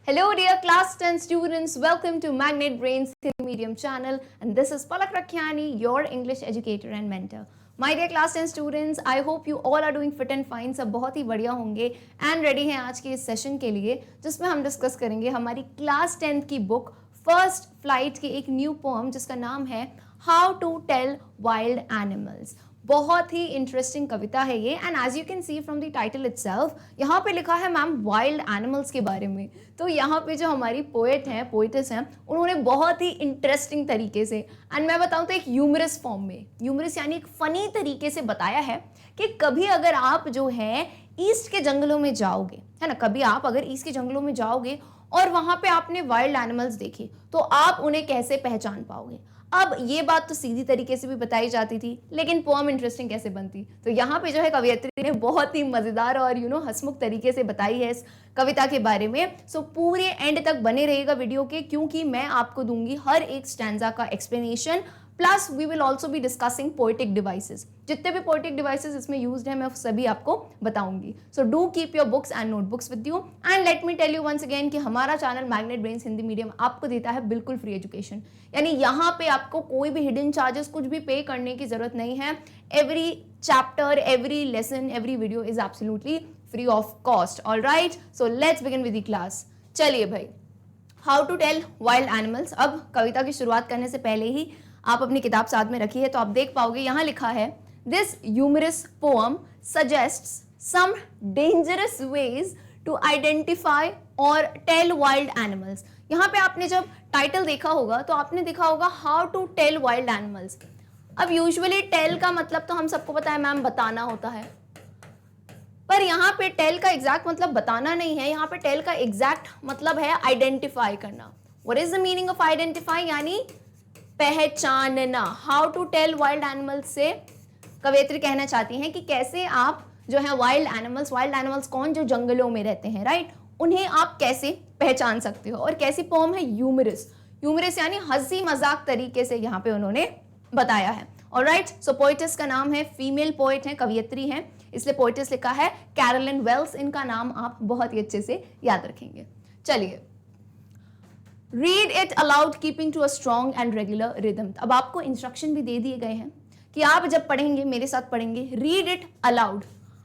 Hello dear class 10 students, welcome to Magnet Brains Hindi Medium channel and this is Palak Rakhiani, your English educator and mentor. My dear class 10 students, I hope you all are doing fit and fine, सब बहुत ही बढ़िया होंगे and ready हैं आज के इस session के लिए जिसमें हम डिस्कस करेंगे हमारी क्लास 10th की बुक फर्स्ट फ्लाइट की एक न्यू पोएम जिसका नाम है how to tell wild animals. बहुत ही इंटरेस्टिंग कविता है ये and as you can see from the title itself यहाँ पे लिखा है मैम वाइल्ड एनिमल्स के बारे में। तो यहाँ पे जो हमारी पोएट हैं पोएटिस हैं उन्होंने बहुत ही इंटरेस्टिंग तरीके से एंड मैं बताऊँ तो एक ह्यूमरस फॉर्म में, ह्यूमरस यानी एक फनी तरीके से बताया है कि कभी अगर आप जो है ईस्ट के जंगलों में जाओगे, है ना, कभी आप अगर ईस्ट के जंगलों में जाओगे और वहाँ पे आपने वाइल्ड एनिमल्स देखे तो आप उन्हें कैसे पहचान पाओगे। अब ये बात तो सीधी तरीके से भी बताई जाती थी लेकिन पोएम इंटरेस्टिंग कैसे बनती, तो यहाँ पे जो है कवियत्री ने बहुत ही मजेदार और हंसमुख तरीके से बताई है इस कविता के बारे में। सो पूरे एंड तक बने रहिएगा वीडियो के क्योंकि मैं आपको दूंगी हर एक स्टैंजा का explanation plus we will also be discussing poetic devices. जितने भी पोएटिक डिवाइसेस इसमें यूज्ड है मैं सभी आपको बताऊंगी। So do keep your books and notebooks with you and let me tell you once again कि हमारा channel Magnet Brains Hindi medium आपको देता है बिल्कुल फ्री एजुकेशन, यानी यहाँ पे आपको कोई भी हिडन चार्जेस कुछ भी पे करने की जरूरत नहीं है। Every chapter, every lesson, every video is absolutely free of cost. Alright, so let's begin with the class. चलिए भाई, how to tell wild animals. अब कविता की शुरुआत करने से पहले ही आप अपनी किताब साथ में रखी है तो आप देख पाओगे यहाँ लिखा है this humorous poem suggests some dangerous ways to identify और टेल वाइल्ड एनिमल्स। यहाँ पे आपने जब टाइटल देखा होगा तो आपने देखा होगा how to tell wild animals. अब यूजुअली टेल का मतलब तो हम सबको पता है मैम बताना होता है, पर यहाँ पे टेल का एग्जैक्ट मतलब बताना नहीं है, यहाँ पे टेल का एग्जैक्ट मतलब है आइडेंटिफाई करना। What is the meaning of identify, यानी पहचानना। How to tell wild animals से कवियत्री कहना चाहती हैं कि कैसे आप जो है वाइल्ड एनिमल्स कौन, जो जंगलों में रहते हैं, राइट, उन्हें आप कैसे पहचान सकते हो। और कैसी पोएम है, ह्यूमरस, ह्यूमरस यानी हंसी मजाक तरीके से यहाँ पे उन्होंने बताया है। ऑलराइट, सो पोएटिस का नाम है, फीमेल पोएट है, कवियत्री है, इसलिए पोएटिस लिखा है कैरोलिन वेल्स। इनका नाम आप बहुत ही अच्छे से याद रखेंगे। चलिए, read it aloud keeping to a strong and regular rhythm. अब आपको इंस्ट्रक्शन भी दे दिए गए हैं कि आप जब पढ़ेंगे मेरे साथ पढ़ेंगे रीड इट अलाउड।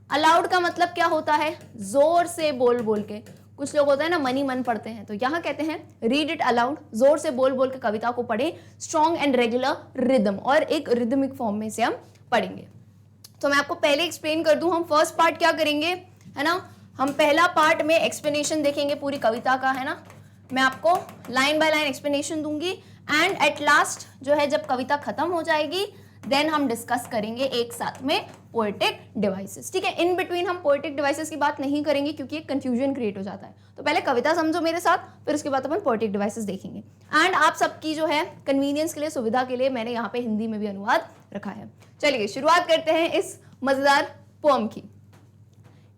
अलाउड का मतलब क्या होता है, जोर से बोल बोल के। कुछ लोग होता है ना मन ही मन पढ़ते हैं, तो यहाँ कहते हैं रीड इट अलाउड, जोर से बोल बोल के कविता को पढ़े, स्ट्रॉन्ग एंड रेगुलर रिदम, और एक रिदमिक फॉर्म में से हम पढ़ेंगे। तो मैं आपको पहले एक्सप्लेन कर दूं, हम फर्स्ट पार्ट क्या करेंगे, है ना, हम पहला पार्ट में एक्सप्लेनेशन देखेंगे पूरी कविता का, है ना, मैं आपको लाइन बाय लाइन एक्सप्लेनेशन दूंगी एंड एट लास्ट जो है जब कविता खत्म हो जाएगी देन हम डिस्कस करेंगे एक साथ में पोएटिक डिवाइसेस। ठीक है, इन बिटवीन हम पोएटिक डिवाइसेस की बात नहीं करेंगे क्योंकि एक कंफ्यूजन क्रिएट हो जाता है। तो पहले कविता समझो मेरे साथ, फिर उसके बाद अपन पोएटिक डिवाइसेस देखेंगे। एंड आप सबकी जो है कन्वीनियंस के लिए, सुविधा के लिए मैंने यहाँ पे हिंदी में भी अनुवाद रखा है। चलिए शुरुआत करते हैं इस मजेदार पोएम की।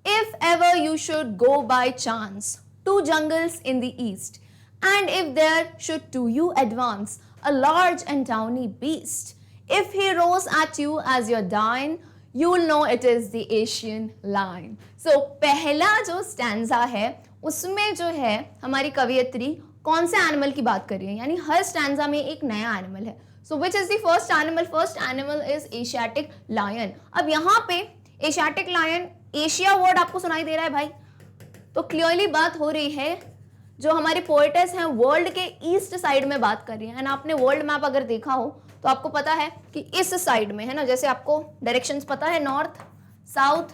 If ever you should go by chance to jungles in the east, and if there should to you advance a large and downy beast, if he roars at you as you're dying, you'll know it is the Asian lion. So पहला जो stanza है उसमें जो है हमारी कवियत्री कौन से एनिमल की बात कर रही है, यानी हर स्टैंजा में एक नया एनिमल है। So which is the first animal, first animal is Asiatic lion. अब यहाँ पे एशियाटिक लायन, एशिया वर्ड आपको सुनाई दे रहा है भाई, तो क्लियरली बात हो रही है जो हमारी पोएटेस हैं वर्ल्ड के ईस्ट साइड में बात कर रही है। आपने वर्ल्ड मैप अगर देखा हो तो आपको पता है कि इस साइड में, है ना, जैसे आपको डायरेक्शंस पता है नॉर्थ, साउथ,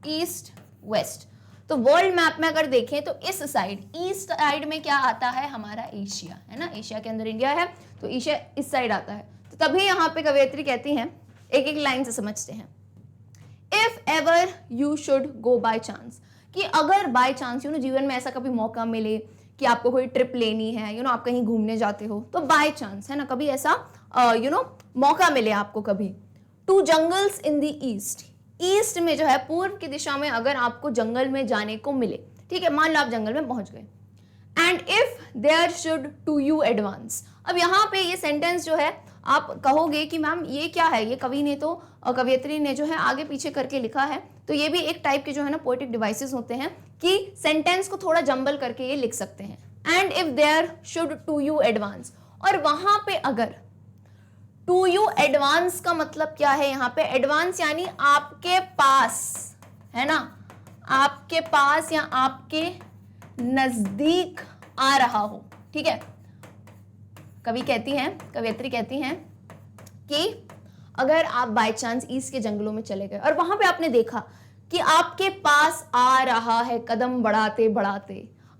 ईस्ट, वेस्ट, तो वर्ल्ड मैप में अगर देखें तो इस साइड ईस्ट साइड में क्या आता है, हमारा एशिया, है ना, एशिया के अंदर इंडिया है तो एशिया इस साइड आता है। तो तभी यहाँ पे कवियत्री कहती हैं, एक एक लाइन से समझते हैं, if ever you should go by chance, कि अगर बाय चांस जीवन में ऐसा कभी मौका मिले कि आपको कोई ट्रिप लेनी है, आप कहीं घूमने जाते हो, तो बाय चांस, है ना, कभी ऐसा मौका मिले आपको कभी, to jungles in the east, east में जो है पूर्व की दिशा में अगर आपको जंगल में जाने को मिले, ठीक है, मान लो आप जंगल में पहुंच गए, and if there should to you advance. अब यहाँ पे ये सेंटेंस जो है आप कहोगे कि मैम ये क्या है, ये कवि ने तो कवियत्री ने जो है आगे पीछे करके लिखा है, तो ये भी एक टाइप के जो है ना पोएटिक डिवाइसेस होते हैं कि सेंटेंस को थोड़ा जंबल करके ये लिख सकते हैं। And if there should to you advance, और वहां पे अगर टू यू एडवांस का मतलब क्या है, यहाँ पे एडवांस यानी आपके पास, है ना, आपके पास या आपके नजदीक आ रहा हो, ठीक है। कवियत्री कहती हैं कि अगर आप बाय चांस ईस्ट के जंगलों में चले गए और वहां पे आपने देखा कि आपके पास आ रहा है कदम बढ़ाते बढ़ाते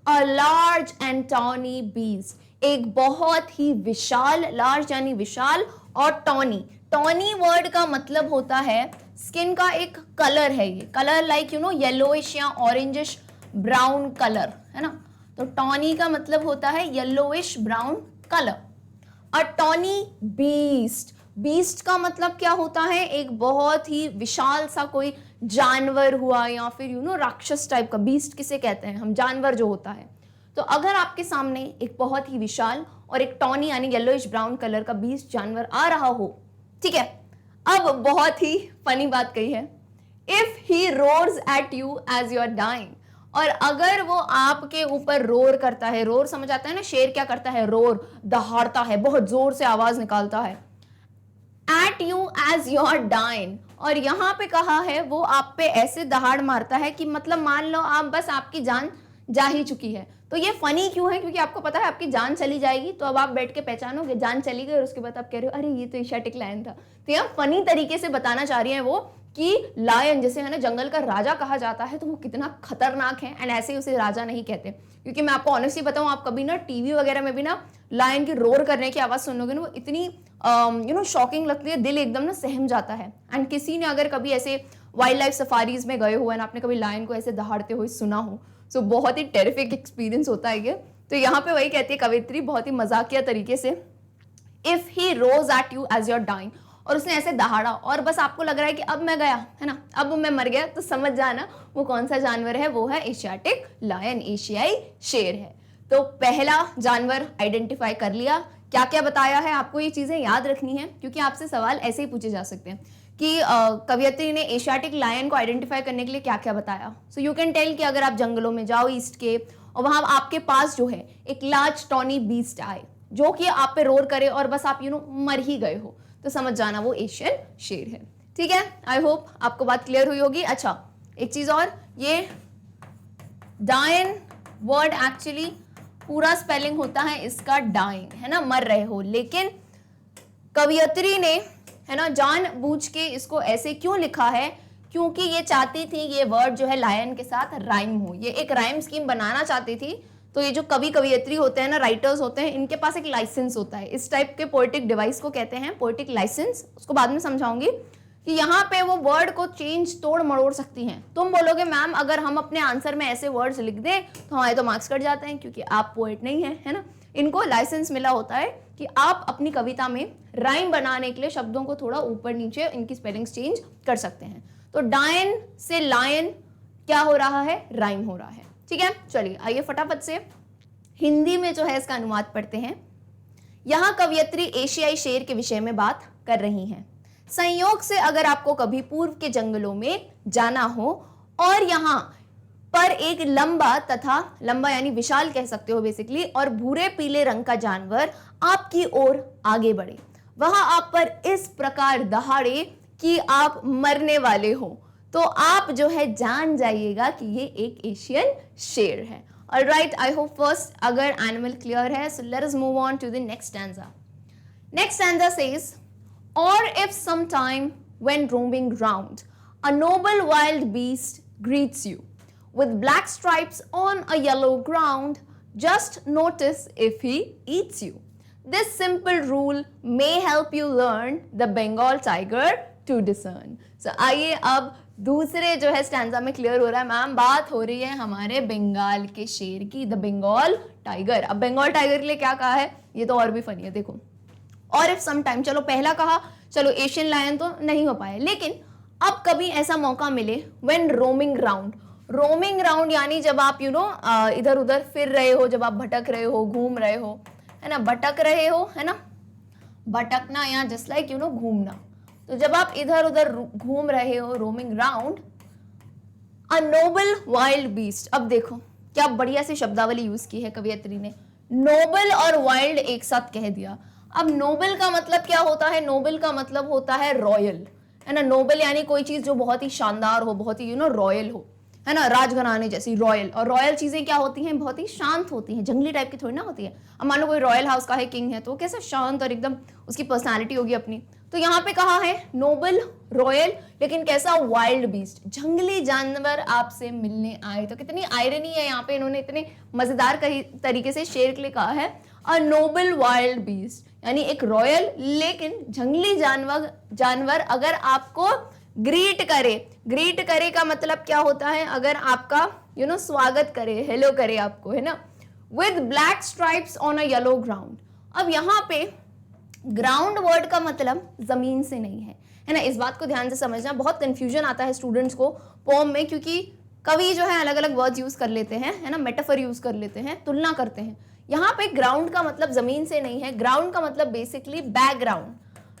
a large and tawny beast, एक बहुत ही विशाल, लार्ज यानी विशाल और टॉनी वर्ड का मतलब होता है स्किन का एक कलर है, ये colour like you know yellowish या ऑरेंजिश ब्राउन कलर, है ना। तो टॉनी का मतलब होता है येलोइश ब्राउन कलर। अ टॉनी बीस्ट का मतलब क्या होता है, एक बहुत ही विशाल सा कोई जानवर हुआ या फिर यू नो राक्षस टाइप का। बीस्ट किसे कहते हैं हम, जानवर जो होता है। तो अगर आपके सामने एक बहुत ही विशाल और एक टॉनी यानी येलोइश ब्राउन कलर का बीस्ट जानवर आ रहा हो, ठीक है। अब बहुत ही फनी बात कही है, if he roars at you as you are dying, और अगर वो आपके ऊपर रोर करता है, रोर समझ आता है ना, शेर क्या करता है, रोर, दहाड़ता है, बहुत जोर से आवाज निकालता है, at you as you are dying, और यहां पे कहा है वो आप पे ऐसे दहाड़ मारता है कि मतलब मान लो आप बस आपकी जान जा ही चुकी है। तो ये फनी क्यों है, क्योंकि आपको पता है आपकी जान चली जाएगी, तो अब आप बैठ के पहचानोगे जान चली गई और उसके बाद आप कह रहे हो अरे ये तो एशियाटिक लायन था। तो यहाँ फनी तरीके से बताना चाह रही है वो कि लायन जैसे है ना जंगल का राजा कहा जाता है, तो वो कितना खतरनाक है। एंड ऐसे ही उसे राजा नहीं कहते, क्योंकि मैं आपको ऑनेस्टली बताऊं, आप कभी ना टीवी वगैरह में भी ना लायन की रोर करने की आवाज सुनोगे ना, वो इतनी यू नो शॉकिंग लगती है, दिल एकदम ना सहम जाता है। एंड किसी ने अगर कभी ऐसे वाइल्ड लाइफ सफारीज में गए हो एंड आपने कभी लायन को ऐसे दहाड़ते हुए सुना हो, सो बहुत ही टेरिफिक एक्सपीरियंस होता है ये। तो यहाँ पे वही कहती है कवित्री बहुत ही मजाकिया तरीके से, if he roars at you as your dying, और उसने ऐसे दहाड़ा और बस आपको लग रहा है कि अब मैं गया, है ना, अब मैं मर गया, तो समझ जाना वो कौन सा जानवर है, वो है एशियाटिक लायन, एशियाई शेर है। तो पहला जानवर आइडेंटिफाई कर लिया। क्या क्या बताया है, आपको ये चीजें याद रखनी है, क्योंकि आपसे सवाल ऐसे ही पूछे जा सकते हैं कि कवियत्री ने एशियाटिक लायन को आइडेंटिफाई करने के लिए क्या क्या बताया। सो यू कैन टेल कि अगर आप जंगलों में जाओ ईस्ट के और वहां आपके पास जो है एक लार्ज टॉनी बीस्ट आए जो कि आप पे रोर करे और बस आप यू नो मर ही गए हो, तो समझ जाना वो एशियन शेर है। ठीक है, आई होप आपको बात क्लियर हुई होगी। अच्छा, एक चीज और, ये डाइन वर्ड एक्चुअली पूरा स्पेलिंग होता है इसका डाइंग, है ना, मर रहे हो, लेकिन कवियत्री ने, है ना, जानबूझ के इसको ऐसे क्यों लिखा है, क्योंकि ये चाहती थी ये वर्ड जो है लायन के साथ राइम हो, ये एक राइम स्कीम बनाना चाहती थी। तो ये जो कवियत्री होते हैं ना, राइटर्स होते हैं, इनके पास एक लाइसेंस होता है, इस टाइप के पोएटिक डिवाइस को कहते हैं पोएटिक लाइसेंस, उसको बाद में समझाऊंगी, कि यहाँ पे वो वर्ड को चेंज तोड़ मड़ोड़ सकती हैं। तुम बोलोगे मैम अगर हम अपने आंसर में ऐसे वर्ड्स लिख दें तो हमारे तो मार्क्स कट जाते हैं, क्योंकि आप पोएट नहीं है ना। इनको लाइसेंस मिला होता है कि आप अपनी कविता में राइम बनाने के लिए शब्दों को थोड़ा ऊपर नीचे इनकी स्पेलिंग्स चेंज कर सकते हैं। तो डायन से लायन क्या हो रहा है, राइम हो रहा है। ठीक है, चलिए आइए फटाफट से हिंदी में जो है इसका अनुवाद पढ़ते हैं। यहां कवियत्री एशियाई शेर के विषय में बात कर रही हैं। संयोग से अगर आपको कभी पूर्व के जंगलों में जाना हो और यहां पर एक लंबा, तथा लंबा यानी विशाल कह सकते हो बेसिकली, और भूरे पीले रंग का जानवर आपकी ओर आगे बढ़े, वहां आप पर इस प्रकार दहाड़े कि आप मरने वाले हो, तो आप जो है जान जाइएगा कि ये एक एशियन शेर है। ऑलराइट, आई होप फर्स्ट अगर एनिमल क्लियर है, so let us move on to the next stanza. Next stanza says, or if sometime when roaming round a noble wild beast greets you with black stripes on a yellow ground, just notice if he eats you. This simple rule may help you learn the Bengal tiger to discern. So आइए अब दूसरे जो है stanza में clear हो रहा है, ma'am बात हो रही है हमारे बंगाल के शेर की, द बंगाल टाइगर। अब बंगाल टाइगर के लिए क्या कहा है, ये तो और भी फनी है, देखो। और इफ सम टाइम, चलो पहला कहा, चलो एशियन लायन तो नहीं हो पाया, लेकिन अब कभी ऐसा मौका मिले when roaming round, roaming round यानी जब आप यू नो इधर उधर फिर रहे हो, जब आप भटक रहे हो, घूम रहे हो, है ना, भटक रहे हो, है ना, भटकना या जस्ट लाइक यू नो घूमना। तो जब आप इधर उधर घूम रहे हो, रोमिंग राउंड, अ नोबल वाइल्ड बीस्ट। अब देखो क्या बढ़िया सी शब्दावली यूज की है कवियत्री ने, नोबल और वाइल्ड एक साथ कह दिया। अब नोबल का मतलब क्या होता है? नोबल का मतलब होता है रॉयल, है ना। नोबल यानी कोई चीज जो बहुत ही शानदार हो, बहुत ही रॉयल हो, है ना, राजघराने जैसी रॉयल। और रॉयल चीजें क्या होती हैं? बहुत ही शांत होती हैं, जंगली टाइप की थोड़ी ना होती है। अब मान लो कोई रॉयल हाउस का है, किंग है, तो वो कैसे शांत और एकदम उसकी पर्सनालिटी होगी अपनी। तो यहाँ पे कहा है नोबल, रॉयल, लेकिन कैसा? वाइल्ड बीस्ट, जंगली जानवर आपसे मिलने आए। तो कितनी आयरनी है यहाँ पे, इन्होंने इतने मजेदार तरीके से शेर के लिए कहा है अ नोबल वाइल्ड बीस्ट, यानी एक रॉयल लेकिन जंगली जानवर अगर आपको ग्रीट करे। ग्रीट करे का मतलब क्या होता है? अगर आपका स्वागत करे, हेलो करे आपको, है ना। With black stripes on a yellow ground. अब यहाँ पे ग्राउंड वर्ड का मतलब जमीन से नहीं है ना। इस बात को ध्यान से समझना, बहुत कंफ्यूजन आता है स्टूडेंट्स को पोम में, क्योंकि कवि जो है अलग अलग वर्ड्स यूज कर लेते हैं, है ना, मेटाफर यूज कर लेते हैं, तुलना करते हैं। यहाँ पे ग्राउंड का मतलब जमीन से नहीं है, ग्राउंड का मतलब बेसिकली बैकग्राउंड।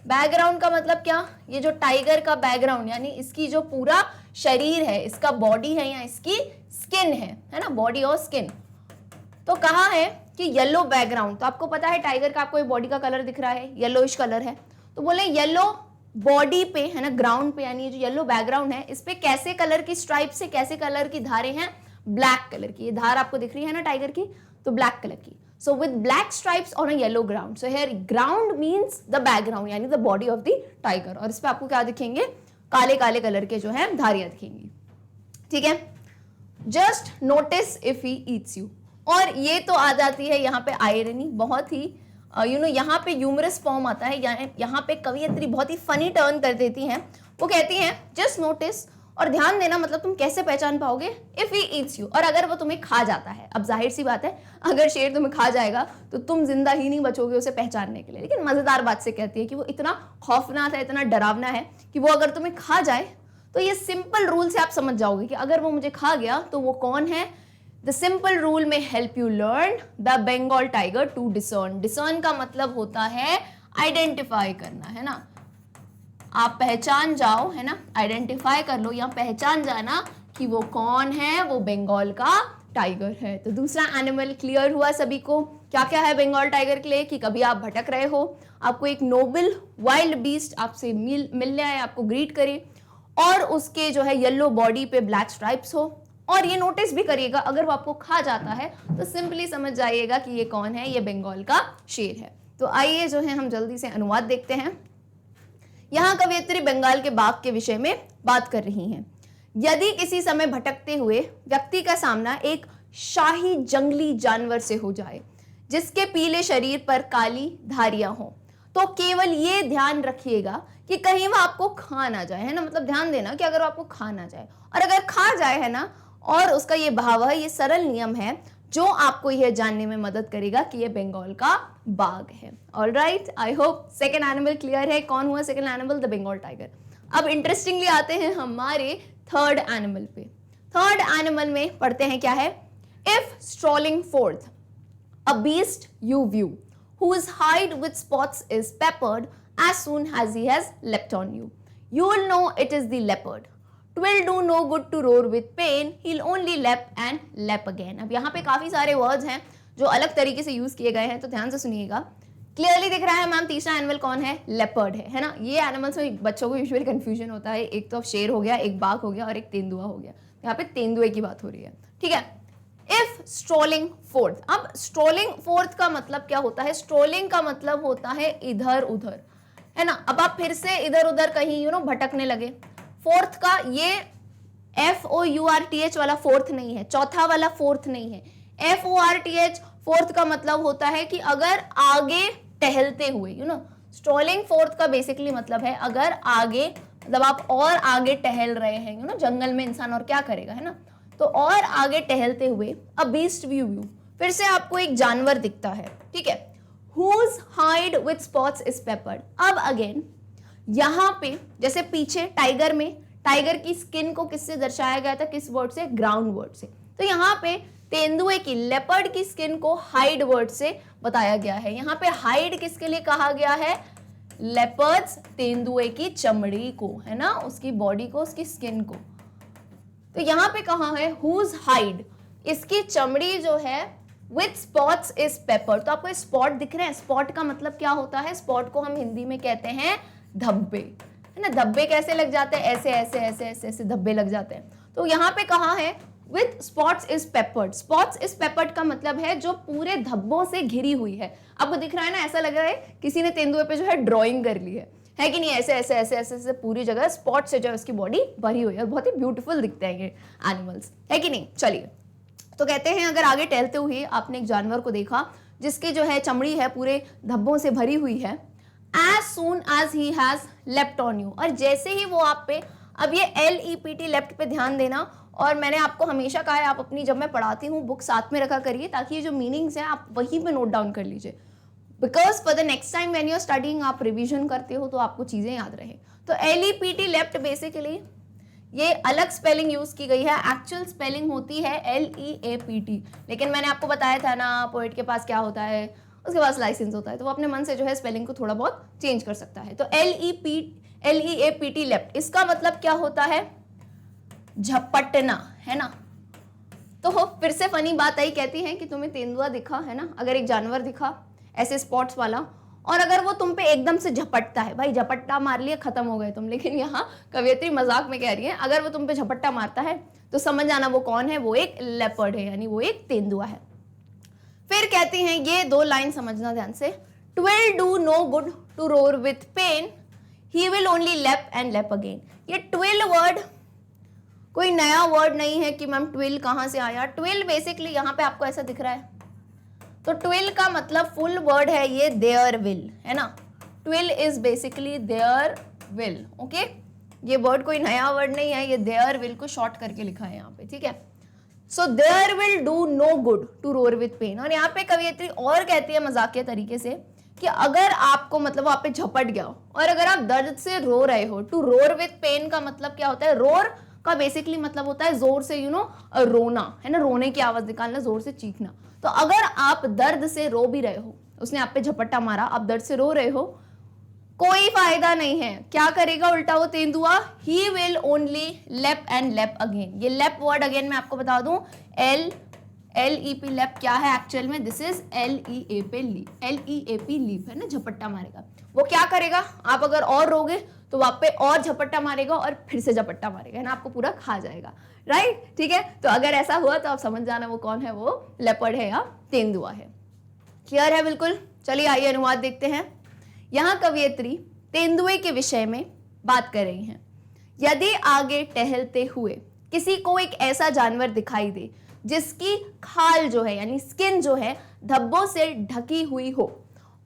बैकग्राउंड का मतलब क्या? ये जो टाइगर का बैकग्राउंड, यानी इसकी जो पूरा शरीर है, इसका बॉडी है या इसकी स्किन है ना, बॉडी और स्किन। तो कहा है कि येलो बैकग्राउंड। तो आपको पता है टाइगर का आपको बॉडी का कलर दिख रहा है, येलोइश कलर है। तो बोले येलो बॉडी पे, है ना, ग्राउंड पे, यानी जो येलो बैकग्राउंड है, इस पे कैसे कलर की स्ट्राइप से, कैसे कलर की धारें हैं? ब्लैक कलर की। ये धार आपको दिख रही है ना टाइगर की, तो ब्लैक कलर की। So with black stripes on a yellow ground. So here ground means the background, यानी the body of the tiger. और इस पे आपको क्या दिखेंगे? काले काले कलर के जो है धारियां दिखेंगी, ठीक है। Just notice if he eats you. और ये तो आ जाती है यहाँ पे आयरनी, बहुत ही यहाँ पे ह्यूमरस फॉर्म आता है, यहाँ पे कवियत्री बहुत ही फनी टर्न कर देती हैं। वो कहती हैं जस्ट नोटिस, और ध्यान देना, मतलब तुम कैसे पहचान पाओगे? इफ ही ईट्स यू, और अगर वो तुम्हें खा जाता है। अब जाहिर सी बात है, अगर शेर तुम्हें खा जाएगा तो तुम जिंदा ही नहीं बचोगे उसे पहचानने के लिए। लेकिन मजेदार बात से कहती है कि वो इतना खौफनाक है, इतना डरावना है कि वो अगर तुम्हें खा जाए तो ये सिंपल रूल से आप समझ जाओगे कि अगर वो मुझे खा गया तो वो कौन है। The simple rule may help you learn the Bengal tiger to discern. Discern का मतलब होता है आइडेंटिफाई करना, है ना। आप पहचान जाओ, है ना, आइडेंटिफाई कर लो या पहचान जाना कि वो कौन है, वो बंगाल का टाइगर है। तो दूसरा एनिमल क्लियर हुआ सभी को, क्या क्या है बंगाल टाइगर के लिए। कि कभी आप भटक रहे हो, आपको एक नोबल वाइल्ड बीस्ट आपसे मिलने आए, आपको ग्रीट करे, और उसके जो है येलो बॉडी पे ब्लैक स्ट्राइप्स हो। और ये नोटिस भी करिएगा, अगर वो आपको खा जाता है तो सिंपली समझ जाइएगा कि ये कौन है, ये बंगाल का शेर है। तो आइए जो है हम जल्दी से अनुवाद देखते हैं। यहाँ कवियत्री बंगाल के बाघ के विषय में बात कर रही हैं। यदि किसी समय भटकते हुए व्यक्ति का सामना एक शाही जंगली जानवर से हो जाए जिसके पीले शरीर पर काली धारियां हो, तो केवल ये ध्यान रखिएगा कि कहीं वो आपको खा ना जाए, है ना। मतलब ध्यान देना कि अगर वो आपको खा ना जाए, और अगर खा जाए, है ना, और उसका ये भाव है, ये सरल नियम है जो आपको यह जानने में मदद करेगा कि ये बंगाल का बाघ है। Alright, I hope second animal clear है। कौन हुआ second animal? The Bengal tiger. अब इंटरेस्टिंगली आते हैं हमारे थर्ड एनिमल पे। थर्ड एनिमल में पढ़ते हैं क्या है? If strolling forth a beast you view whose hide with spots is peppered as soon as he has leapt on you, you will know it is the leopard. 'Twill do no good to roar with pain, he'll only lap and lap again. अब यहाँ पे काफी सारे words हैं जो अलग तरीके से यूज किए गए हैं, तो ध्यान से सुनिएगा। क्लियरली दिख रहा है मैम, तीसरा एनिमल कौन है? लेपर्ड है ना। ये एनिमल्स में बच्चों को यूजुअली कंफ्यूजन होता है, एक तो शेर हो गया, एक बाघ हो गया और एक तेंदुआ हो गया। यहाँ पे तेंदुए की बात हो रही है, ठीक है। इफ स्ट्रोलिंग फोर्थ, अब स्ट्रोलिंग फोर्थ का मतलब क्या होता है? स्ट्रोलिंग का मतलब होता है इधर उधर, है ना। अब आप फिर से इधर उधर कहीं भटकने लगे। फोर्थ का ये FOURTH वाला फोर्थ नहीं है, चौथा वाला फोर्थ नहीं है। FORTH फोर्थ का मतलब होता है कि अगर आगे टहलते हुए, स्ट्रोलिंग फोर्थ का बेसिकली मतलब है अगर आगे, मतलब आप और आगे टहल रहे हैं, जंगल में इंसान और क्या करेगा, है ना। तो और आगे टहलते हुए अ बीस्ट व्यू, फिर से आपको एक जानवर दिखता है, ठीक है। whose hide with spots is peppered. अब अगेन यहाँ पे जैसे पीछे टाइगर में टाइगर की स्किन को किससे दर्शाया गया था? किस वर्ड से? ग्राउंड वर्ड से। तो यहाँ पे तेंदुए की, लेपर्ड की स्किन को हाइड वर्ड से बताया गया है। यहाँ पे हाइड किसके लिए कहा गया है? लेपर्ड्स, तेंदुए की चमड़ी को, है ना, उसकी बॉडी को, उसकी स्किन को। तो यहाँ पे कहा है whose hide, इसकी चमड़ी जो है with spots is pepper। तो आपको स्पॉट दिख रहे हैं, स्पॉट का मतलब क्या होता है, स्पॉट को हम हिंदी में कहते हैं धब्बे, है ना। धब्बे कैसे लग जाते हैं, ऐसे ऐसे ऐसे ऐसे ऐसे धब्बे लग जाते हैं। तो यहाँ पे कहा है with spots is peppered। spots is peppered का मतलब है जो पूरे धब्बों से घिरी हुई है। आपको दिख रहा है ना, ऐसा लग रहा है किसी ने तेंदुए पे जो है ड्राइंग कर ली है कि नहीं, ऐसे ऐसे ऐसे ऐसे ऐसे पूरी जगह स्पॉट से जो है उसकी बॉडी भरी हुई है और बहुत ही ब्यूटीफुल दिखते हैं ये एनिमल्स, है कि नहीं। चलिए, तो कहते हैं अगर आगे टहलते हुए आपने एक जानवर को देखा जिसकी जो है चमड़ी है पूरे धब्बों से भरी हुई है, as soon as he has leapt on you, और जैसे ही वो आप पे, अब ये LEPT लेफ्ट पे ध्यान देना, और मैंने आपको हमेशा कहा है आप अपनी, जब मैं पढ़ाती हूँ बुक साथ में रखा करिए ताकि ये जो मीनिंग्स हैं आप वहीं पे नोट डाउन कर लीजिए, because for the next time when you are studying आप रिवीजन करते हो तो आपको चीजें याद रहे। तो LEPT लेफ्ट बेसिकली ये अलग स्पेलिंग यूज की गई है, एक्चुअल स्पेलिंग होती है LEAPT, लेकिन मैंने आपको बताया था ना पोएट के पास क्या होता है, उसके पास लाइसेंस होता है, तो वो अपने मन से जो है स्पेलिंग को थोड़ा बहुत चेंज कर सकता है। तो LEAPT लेफ्ट, इसका मतलब क्या होता है, झपटना, है ना। तो फिर से फनी बात आई, कहती है कि तुम्हें तेंदुआ दिखा, है ना, अगर एक जानवर दिखा ऐसे स्पॉट्स वाला, और अगर वो तुम पे एकदम से झपटता है, भाई झपट्टा मार लिया खत्म हो गए तुम, लेकिन यहाँ कवियत्री मजाक में कह रही है, अगर वो तुम पे झपट्टा मारता है तो समझ जाना वो कौन है, वो एक लेपर्ड है, यानी वो एक तेंदुआ है। फिर कहती हैं, ये दो लाइन समझना ध्यान से, twill do no good to roar with pen, he will only लेप एंड लेप अगेन। ये ट्विल वर्ड कोई नया वर्ड नहीं है कि मैम ट्विल कहाँ से आया। ट्विल बेसिकली यहाँ पे आपको ऐसा दिख रहा है, तो ट्विल का मतलब फुल वर्ड है ये देयर विल, है ना। Twill is basically there will, okay. ये वर्ड कोई नया वर्ड नहीं है, ये देयर विल को शॉर्ट करके लिखा है यहाँ पे, ठीक है। So there will do no good to roar with pain. और यहाँ पे कवियत्री और कहती है मजाकिया तरीके से कि अगर आपको, मतलब आप पे झपट गया और अगर आप दर्द से रो रहे हो, टू रोर विथ पेन का मतलब क्या होता है, रोर का बेसिकली मतलब होता है जोर से, रोना, है ना, रोने की आवाज निकालना, जोर से चीखना। तो अगर आप दर्द से रो भी रहे हो, उसने आप पे झपट्टा मारा, आप दर्द से रो रहे हो, कोई फायदा नहीं है, क्या करेगा उल्टा वो तेंदुआ, ही विल ओनली लेप एंड लेप अगेन। ये लेप वर्ड अगेन मैं आपको बता दूं, LEP लेप क्या है एक्चुअल में, दिस इज LEAP लीप, है ना, झपट्टा मारेगा। वो क्या करेगा, आप अगर और रोगे तो वहां पे और झपट्टा मारेगा और फिर से झपट्टा मारेगा, है ना, आपको पूरा खा जाएगा, राइट, ठीक है। तो अगर ऐसा हुआ तो आप समझ जाना वो कौन है, वो लेपर्ड है या तेंदुआ है। क्लियर है बिल्कुल। चलिए आइए अनुवाद देखते हैं। यहाँ कवियत्री तेंदुए के विषय में बात कर रही हैं। यदि आगे टहलते हुए किसी को एक ऐसा जानवर दिखाई दे जिसकी खाल जो है यानी स्किन जो है धब्बों से ढकी हुई हो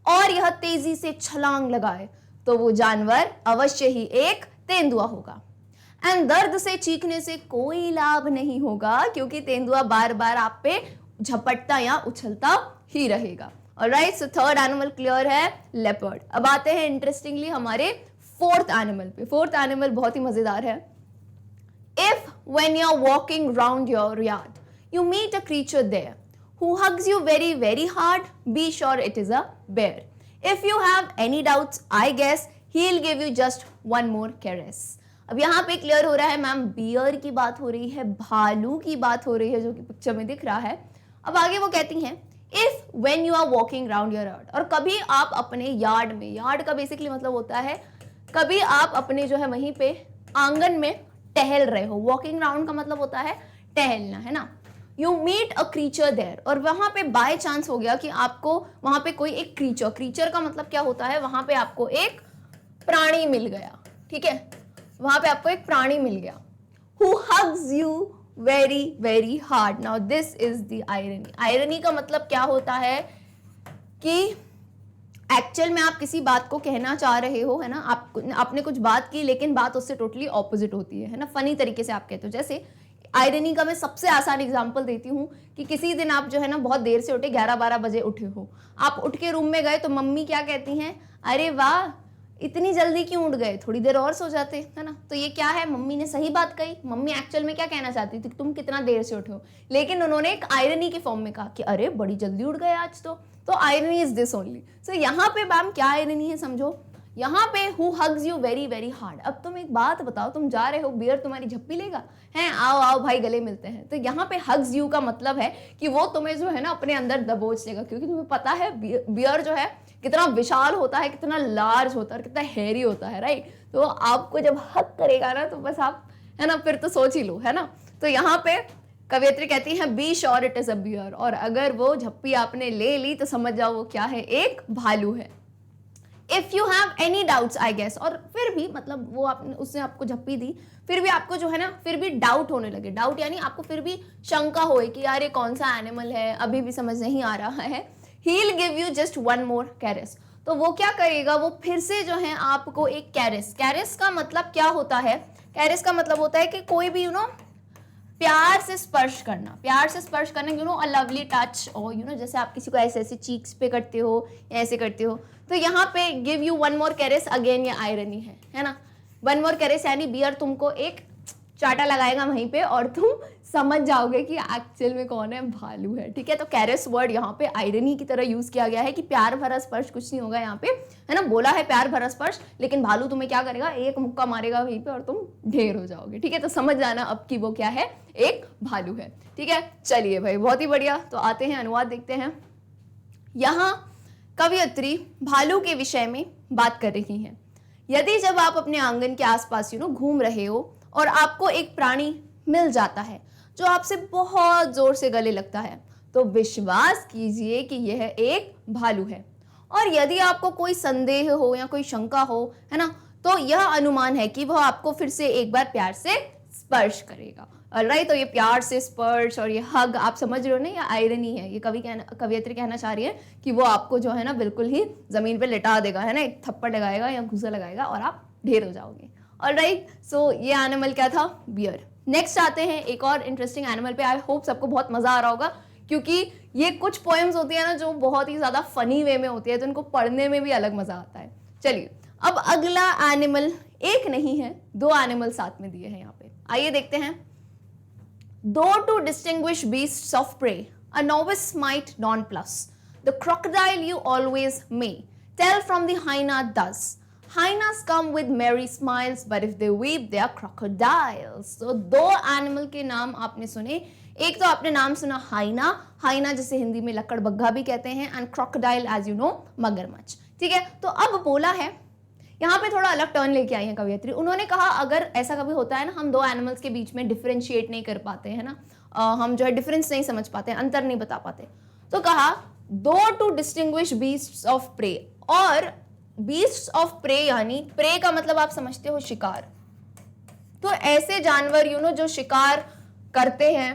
और यह तेजी से छलांग लगाए, तो वो जानवर अवश्य ही एक तेंदुआ होगा। एंड दर्द से चीखने से कोई लाभ नहीं होगा क्योंकि तेंदुआ बार बार आप पे झपटता या उछलता ही रहेगा। Alright, so third animal clear है, लेपर्ड। अब आते हैं इंटरेस्टिंगली हमारे फोर्थ एनिमल पे। फोर्थ एनिमल बहुत ही मजेदार है। If when you are walking round your yard you meet a creature there who hugs you very very hard, be sure it is a bear. If you have any doubts, I guess he'll give you just one more caress. अब यहाँ पे clear हो रहा है ma'am beer की बात हो रही है, भालू की बात हो रही है जो कि पिक्चर में दिख रहा है। अब आगे वो कहती हैं if when you are walking round your yard, और कभी आप अपने यार्ड में, यार्ड का बेसिकली मतलब होता है कभी आप अपने जो है वहीं पे आंगन में टहल रहे हो। वॉकिंग राउंड का मतलब होता है टहलना, है ना। You meet a creature there, और वहां पे बाय चांस हो गया कि आपको वहां पे कोई एक क्रीचर, क्रीचर का मतलब क्या होता है, वहां पे आपको एक प्राणी मिल गया, ठीक है, वहां पे आपको एक प्राणी मिल गया। Who hugs you very very hard. Now this is the irony. Irony का मतलब क्या होता है कि एक्चुअल में आप किसी बात को कहना चाह रहे हो, है ना, आपने कुछ बात की लेकिन बात उससे टोटली ऑपोजिट होती है ना, फनी तरीके से आप कहते हो। जैसे आयरनी का मैं सबसे आसान एग्जांपल देती हूँ कि किसी दिन आप जो है ना बहुत देर से उठे, 11-12 बजे उठे हो, आप उठ के रूम में गए तो मम्मी क्या कहती हैं, अरे वाह इतनी जल्दी क्यों उठ गए, थोड़ी देर और सो जाते, है ना। तो ये क्या है, मम्मी ने सही बात कही। मम्मी एक्चुअल में क्या कहना चाहती थी, तुम कितना देर से उठे हो, लेकिन उन्होंने एक आयरनी के फॉर्म में कहा कि अरे बड़ी जल्दी उठ गए आज तो आयरनी इज दिस ओनली। सो यहाँ पे मैम क्या आयरनी है समझो यहाँ पे who hugs you very very hard. अब तुम एक बात बताओ, तुम जा रहे हो, बियर तुम्हारी झप्पी लेगा? हैं, आओ आओ भाई गले मिलते हैं। तो यहाँ पे हग्स यू का मतलब है कि वो तुम्हें जो है ना अपने अंदर दबोच लेगा, क्योंकि तुम्हें पता है बियर जो है कितना विशाल होता है, कितना लार्ज होता है और कितना हैरी होता है, राइट। तो आपको जब हक करेगा ना तो बस आप, है ना, फिर तो सोच ही लो, है ना। तो यहाँ पे कवियत्री कहती है be sure it is a bear, और अगर वो झप्पी आपने ले ली तो समझ जाओ वो क्या है, एक भालू है। If you have any doubts I guess, और फिर भी मतलब वो आपने, उसने आपको झप्पी दी, फिर भी आपको जो है ना फिर भी डाउट होने लगे, डाउट यानी आपको फिर भी शंका होए कि यार ये कौन सा एनिमल है, अभी भी समझ नहीं आ रहा है, ही will give you just one more caress. तो वो क्या करेगा, वो फिर से जो है आपको एक कैरेस, कैरेस का मतलब क्या होता है, कैरेस का मतलब होता है कि कोई भी प्यार से स्पर्श करना, प्यार से स्पर्श करना, अ लवली टच, और जैसे आप किसी को ऐसे ऐसे चीक्स पे करते हो या ऐसे करते हो। तो यहाँ पे give you one more caress, again ये आयरनी है ना। वन मोर कैरेस यानी बियर तुमको एक चाटा लगाएगा वहीं पे और तुम समझ जाओगे कि एक्चुअल में कौन है, भालू है, ठीक है। तो कैरेस वर्ड यहाँ पे आयरनी की तरह यूज किया गया है कि प्यार भरा स्पर्श कुछ नहीं होगा यहाँ पे, है ना, बोला है प्यार भरा स्पर्श, लेकिन भालू तुम्हें क्या करेगा, एक मुक्का मारेगा वहीं पे और तुम ढेर हो जाओगे, ठीक है। तो समझ जाना अब कि वो क्या है, एक भालू है, ठीक है। चलिए भाई, बहुत ही बढ़िया। तो आते हैं अनुवाद देखते हैं। यहाँ कवियत्री भालू के विषय में बात कर रही हैं। यदि जब आप अपने आंगन के आसपास घूम रहे हो और आपको एक प्राणी मिल जाता है जो आपसे बहुत जोर से गले लगता है, तो विश्वास कीजिए कि यह एक भालू है। और यदि आपको कोई संदेह हो या कोई शंका हो, है ना, तो यह अनुमान है कि वह आपको फिर से एक बार प्यार से स्पर्श करेगा। ऑलराइट, तो ये प्यार से स्पर्श और ये हग, आप समझ रहे हो ना, ये आयरनी है। ये कवियत्री कहना चाह रही है कि वो आपको जो है ना बिल्कुल ही जमीन पे लिटा देगा, है ना, एक थप्पड़ लगाएगा या घूसा लगाएगा और आप ढेर हो जाओगे। ऑलराइट, सो ये एनिमल क्या था, बियर। नेक्स्ट आते हैं एक और इंटरेस्टिंग एनिमल पे। आई होप सबको बहुत मजा आ रहा होगा, क्योंकि ये कुछ पोएम्स होती है ना जो बहुत ही ज्यादा फनी वे में होती है, तो इनको पढ़ने में भी अलग मजा आता है। चलिए, अब अगला एनिमल एक नहीं है, दो एनिमल साथ में दिए हैं यहाँ पे, आइए देखते हैं। Though to distinguish beasts of prey, a novice might nonplus. The crocodile you always may tell from the hyena thus. Hyenas come with merry smiles, but if they weep, they are crocodiles. So दो animal के नाम आपने सुने। एक तो आपने नाम सुना हाइना, हाइना जिसे हिंदी में लकड़बग्घा भी कहते हैं, and crocodile as you know मगरमच्छ, ठीक है। तो अब बोला है, यहाँ पे थोड़ा अलग टर्न लेके आई है कवियत्री। उन्होंने कहा अगर ऐसा कभी होता है ना, हम दो एनिमल्स के बीच में डिफरेंशिएट नहीं कर पाते हैं ना, हम जो है डिफरेंस नहीं समझ पाते, अंतर नहीं बता पाते, तो कहा though to distinguish beasts of prey. और बीस्ट्स ऑफ प्रे यानी प्रे का मतलब आप समझते हो शिकार, तो ऐसे जानवर जो शिकार करते हैं।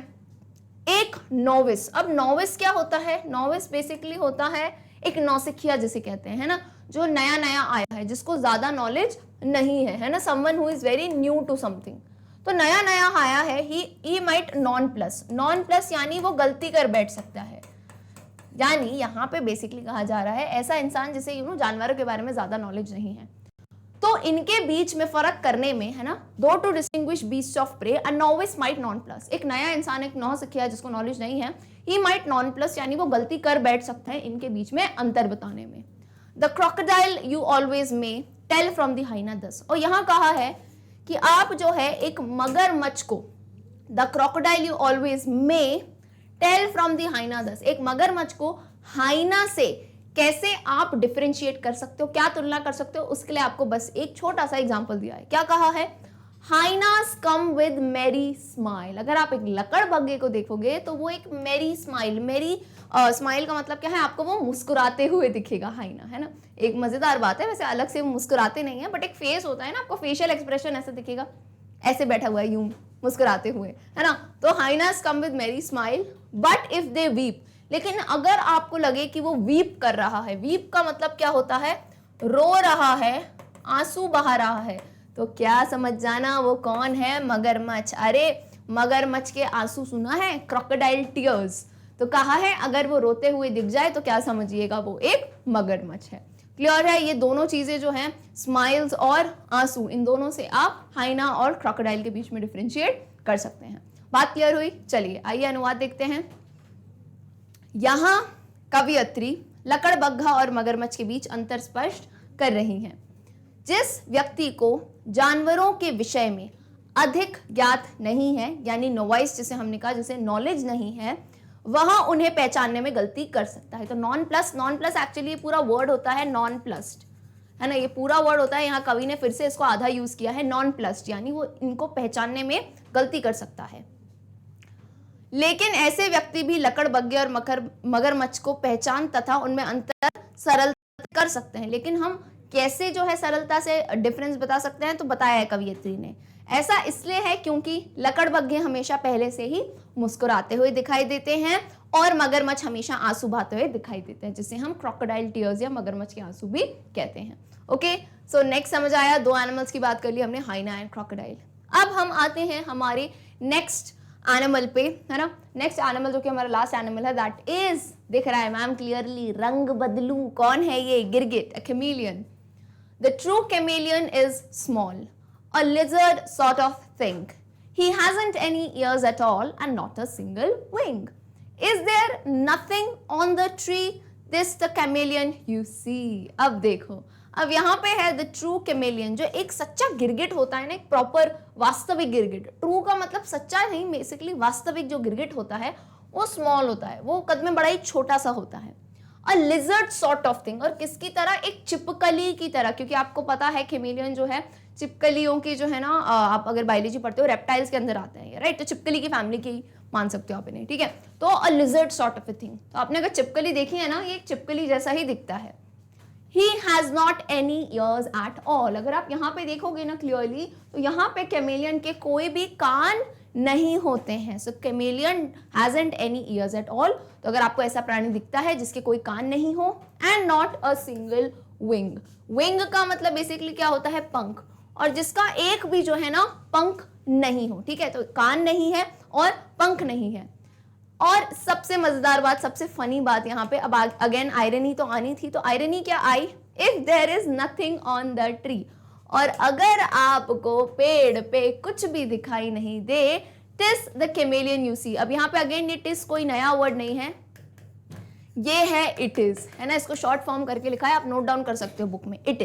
एक नोविस, अब नोविस क्या होता है, नोविस बेसिकली होता है एक नौसिखिया जिसे कहते हैं, है ना, जो नया नया आया है, जिसको ज्यादा नॉलेज नहीं है ना, someone who is very new to something. तो नया नया आया है, he might nonplus, nonplus यानी वो गलती कर बैठ सकता है। यानी यहाँ पे बेसिकली कहा जा रहा है ऐसा इंसान जिसे जानवरों के बारे में ज्यादा नॉलेज नहीं है। तो इनके बीच में फर्क करने में, है ना, though to distinguish beasts of prey, a novice might nonplus, एक नया इंसान, एक नौसिखिया जिसको नॉलेज नहीं है, ही माइट नॉन प्लस यानी वो गलती कर बैठ सकता है इनके बीच में अंतर बताने में। The crocodile you always may tell from the hyena thus. और यहाँ कहा है कि आप जो है एक मगरमच्छ को, the crocodile you always may tell from the hyena thus, एक मगरमच्छ को हाइना से कैसे आप डिफरेंशिएट कर सकते हो, क्या तुलना कर सकते हो, उसके लिए आपको बस एक छोटा सा एग्जांपल दिया है। क्या कहा है, हाइनास कम विद मेरी स्माइल। अगर आप एक लकड़बग्घे को देखोगे तो वो एक मेरी स्माइल, मेरी स्माइल का मतलब क्या है, आपको वो मुस्कुराते हुए दिखेगा हाइना, है ना। एक मजेदार बात है, वैसे अलग से मुस्कुराते नहीं है, बट एक फेस होता है ना, आपको फेशियल एक्सप्रेशन ऐसे दिखेगा, ऐसे बैठा हुआ है यूं मुस्कुराते हुए, है ना। तो हाइनास कम विद मेरी smile but if they weep, लेकिन अगर आपको लगे कि वो वीप कर रहा है, वीप का मतलब क्या होता है, रो रहा है, आंसू बहा रहा है, तो क्या समझ जाना वो कौन है, मगरमच्छ। अरे मगरमच्छ के आंसू सुना है, क्रोकोडाइल टीयर्स। तो कहा है अगर वो रोते हुए दिख जाए तो क्या समझिएगा, वो एक मगरमच्छ है। क्लियर है, ये दोनों चीजें जो हैं, स्माइल्स और आंसू, इन दोनों से आप हाइना और क्रोकोडाइल के बीच में डिफरेंशिएट कर सकते हैं। बात क्लियर हुई। चलिए आइए अनुवाद देखते हैं। यहां कवियत्री लकड़बग्घा और मगरमच्छ के बीच अंतर स्पष्ट कर रही हैं। जिस व्यक्ति को जानवरों के विषय में अधिक ज्ञात नहीं है, यानी नोवाइस जिसे हमने कहा, जिसे नॉलेज नहीं है, वह उन्हें पहचानने में गलती कर सकता है। तो नॉन प्लस एक्चुअली पूरा वर्ड होता है नॉन प्लस्ड, है ना, ये पूरा वर्ड होता है। यहाँ कवि ने फिर से इसको आधा यूज किया है, नॉन प्लस्ड, यानी वो इनको पहचानने में गलती कर सकता है। लेकिन ऐसे व्यक्ति भी लकड़बग्घे और मगरमच्छ को पहचान तथा उनमें अंतर सरलता कर सकते हैं। लेकिन हम कैसे जो है सरलता से डिफरेंस बता सकते हैं, तो बताया है कवियत्री ने। ऐसा इसलिए है क्योंकि लकड़बग्घे हमेशा पहले से ही मुस्कुराते हुए दिखाई देते हैं और मगरमच्छ हमेशा आंसू बहाते हुए दिखाई देते हैं, जिसे हम क्रोकोडाइल टीयर्स या मगरमच्छ के आंसू भी कहते हैं। ओके, सो नेक्स्ट समझ आया, दो एनिमल्स की बात कर ली हमने, हाइना एंड क्रोकोडाइल। अब हम आते हैं हमारे नेक्स्ट एनिमल पे, है ना। नेक्स्ट एनिमल जो कि हमारा लास्ट एनिमल है, दैट इज, दिख रहा है मैम क्लियरली, रंग बदलू, कौन है ये? गिरगिट, अ chameleon. The true chameleon is small, a lizard sort of thing. He hasn't any ears at all and not a single wing. Is there nothing on the tree? This the chameleon you see. अब देखो, अब यहाँ पे है the true chameleon, जो एक सच्चा गिरगिट होता है ना, एक प्रॉपर वास्तविक गिरगिट। ट्रू का मतलब सच्चा नहीं, बेसिकली वास्तविक जो गिरगिट होता है वो स्मॉल होता है, वो कद में बड़ा ही छोटा सा होता है। अ लिजर्ड सॉर्ट ऑफ थिंग, और किसकी तरह? एक चिपकली की तरह, क्योंकि आपको पता है कैमेलियन जो है चिपकलियों की जो है ना, आप अगर बायोलॉजी पढ़ते हो रेप्टाइल्स के अंदर आते हैं, राइट, तो चिपकली की फैमिली की मान सकते हो आप इन्हें, ठीक है। तो अ lizard sort of a thing, तो आपने अगर चिपकली देखी है ना, ये एक चिपकली जैसा ही दिखता है। He has not any ears at all. अगर आप यहाँ पे देखोगे ना क्लियरली, तो यहाँ पे कैमेलियन के कोई भी कान नहीं होते हैं। सो chameleon hasn't any ears at all. तो अगर आपको ऐसा प्राणी दिखता है जिसके कोई कान नहीं हो, and not a single wing. Wing का मतलब बेसिकली क्या होता है? पंख, और जिसका एक भी जो है ना पंख नहीं हो, ठीक है। तो कान नहीं है और पंख नहीं है। और सबसे मजेदार बात, सबसे फनी बात यहाँ पे, अब अगेन आयरनी तो आनी थी, तो आयरनी क्या आई? If there is nothing on the tree, और अगर आपको पेड़ पे कुछ भी दिखाई नहीं दे, TISS the chameleon you see. अब यहाँ पे अगेन ये टिस कोई नया वर्ड नहीं है, ये है इट इज, है ना, इसको शॉर्ट फॉर्म करके लिखा है, आप नोट डाउन कर सकते हो बुक में। It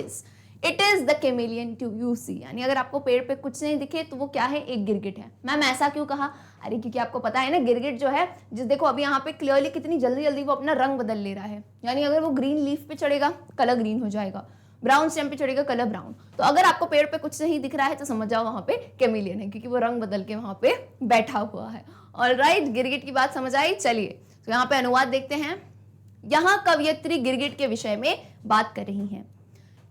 is the chameleon to you see, यानी अगर आपको पेड़ पे कुछ नहीं दिखे तो वो क्या है? एक गिरगिट है। मैम ऐसा क्यों कहा? अरे क्योंकि आपको पता है ना, गिरगिट जो है, जिस देखो अभी यहाँ पे क्लियरली कितनी जल्दी जल्दी वो अपना रंग बदल ले रहा है, यानी अगर वो ग्रीन लीफ पे चढ़ेगा कलर ग्रीन हो जाएगा, ब्राउन स्टेम पे चढ़ेगा कलर ब्राउन। तो अगर आपको पेड़ पे कुछ नहीं दिख रहा है तो समझ जाओ वहां पे कैमेलियन है, क्योंकि वो रंग बदल के वहां पे बैठा हुआ है। ऑलराइट, गिरगिट की बात समझ आई। चलिए तो यहाँ पे अनुवाद देखते हैं। यहाँ कवयित्री गिरगिट के विषय में बात कर रही है।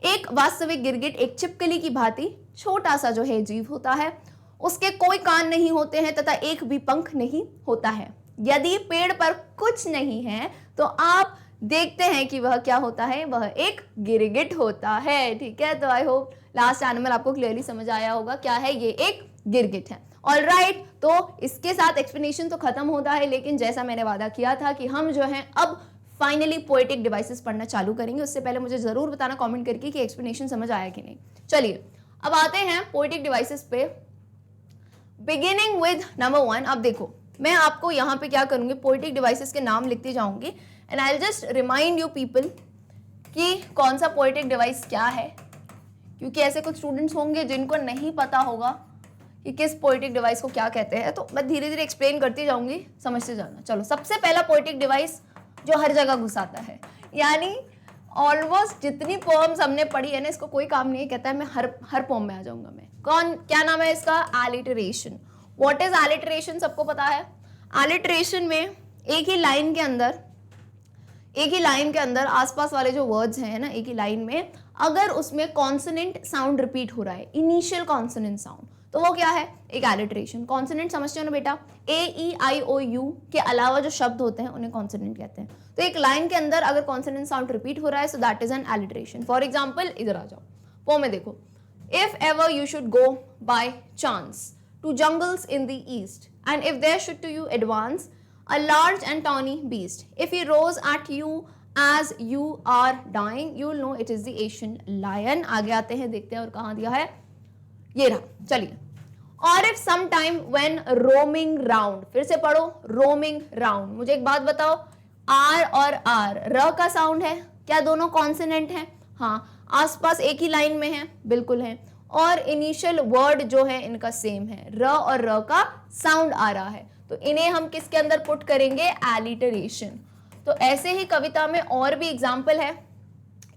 एक वास्तविक गिरगिट एक चिपकली की भांति छोटा सा जो है जीव होता है, उसके कोई कान नहीं होते हैं तथा एक भी पंख नहीं होता है। यदि पेड़ पर कुछ नहीं है तो आप देखते हैं कि वह क्या होता है? वह एक गिरगिट होता है, ठीक है। तो आई होप लास्ट एनिमल आपको क्लियरली समझ आया होगा क्या है, ये एक गिरगिट है। ऑलराइट, तो इसके साथ एक्सप्लेनेशन तो खत्म होता है, लेकिन जैसा मैंने वादा किया था कि हम जो है अब फाइनली पोएटिक डिवाइसेस पढ़ना चालू करेंगे। उससे पहले मुझे जरूर बताना कमेंट करके कि एक्सप्लेनेशन समझ आया कि नहीं। चलिए अब आते हैं पोएटिक डिवाइसेस पे, बिगिनिंग विद नंबर 1। अब देखो मैं आपको यहाँ पे क्या करूंगी, पोएटिक डिवाइसेस के नाम लिखती जाऊंगी and I will just remind you people कि कौन सा पोएटिक डिवाइस क्या है, क्योंकि ऐसे कुछ स्टूडेंट्स होंगे जिनको नहीं पता होगा कि किस पोएटिक डिवाइस को क्या कहते हैं। तो मैं धीरे धीरे एक्सप्लेन करती जाऊंगी, समझते जाना। चलो, सबसे पहला पोएटिक डिवाइस जो हर जगह घुसाता है, यानी ऑलमोस्ट जितनी पोएम्स हमने पढ़ी है ना, इसको कोई काम नहीं कहता है मैं हर पोएम में आ जाऊंगा मैं। कौन, क्या नाम है इसका? एलिटरेशन। What is alliteration? सबको पता है। एलिटरेशन में एक ही लाइन के अंदर आसपास वाले जो वर्ड्स हैं ना, एक ही लाइन में अगर उसमें कॉन्सोनेंट साउंड रिपीट हो रहा है, इनिशियल कॉन्सोनेंट साउंड, तो वो क्या है? एक एलिटरेशन। कॉन्सोनेंट समझते हो ना बेटा, A-E-I-O-U के अलावा जो शब्द होते हैं उन्हें कॉन्सोनेंट कहते हैं। तो एक लाइन के अंदर अगर कॉन्सोनेंट साउंड रिपीट हो रहा है, so that is an alliteration. For example, इधर आ जाओ, वो में देखो, if ever you should go by chance to jungles in the east and if there should to you advance a large and tawny beast, if he roars at you as you are dying, you'll know it is the Asian lion। आगे आते हैं, देखते हैं और कहाँ दिया है, ये रहा। चलिए, और if sometime when roaming round, फिर से पढ़ो, roaming round। मुझे एक बात बताओ, R और R, र का साउंड है क्या? दोनों कॉन्सोनेंट है? हाँ, आसपास एक ही लाइन में है, बिल्कुल है, और इनिशियल वर्ड जो है इनका सेम है, र और र का साउंड आ रहा है, तो इन्हें हम किसके अंदर पुट करेंगे, एलिटरेशन। तो ऐसे ही कविता में और भी एग्जाम्पल है,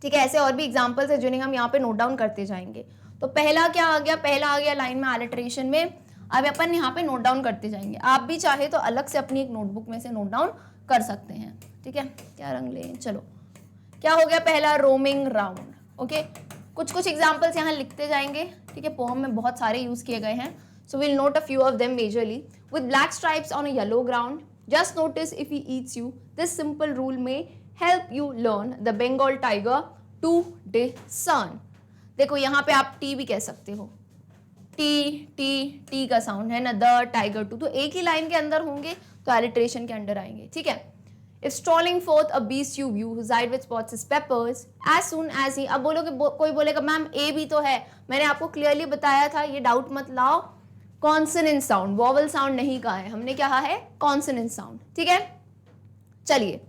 ठीक है, ऐसे और भी एग्जाम्पल्स है जिन्हें हम यहाँ पे नोट डाउन करते जाएंगे। तो पहला क्या आ गया, पहला आ गया लाइन में एलिटरेशन में, अब अपन यहाँ पे नोट डाउन करते जाएंगे। आप भी चाहे तो अलग से अपनी एक नोटबुक में से नोट डाउन कर सकते हैं, ठीक है। क्या रंग लें, चलो, क्या हो गया पहला, रोमिंग राउंड, ओके। कुछ कुछ एग्जाम्पल्स यहाँ लिखते जाएंगे, ठीक है, पोएम में बहुत सारे यूज किए गए हैं, so will note a few of them majorly. With black stripes on a yellow ground, just notice if he eats you, this simple rule may help you learn the Bengal tiger to discern. देखो यहाँ पे आप T भी कह सकते हो, T T T का sound है ना, द टाइगर टू, तो एक ही लाइन के अंदर होंगे तो एलिट्रेशन के अंडर आएंगे, ठीक है। If strolling forth a beast you view, whose eyed with spots is peppers, as soon as he, अब बोलोगे कोई बोलेगा मैम ए भी तो है, मैंने आपको क्लियरली बताया था, ये डाउट मत लाओ, कॉन्सोनेंट साउंड, वॉवल साउंड नहीं कहा है हमने, क्या है, कॉन्सोनेंट साउंड, ठीक है। चलिए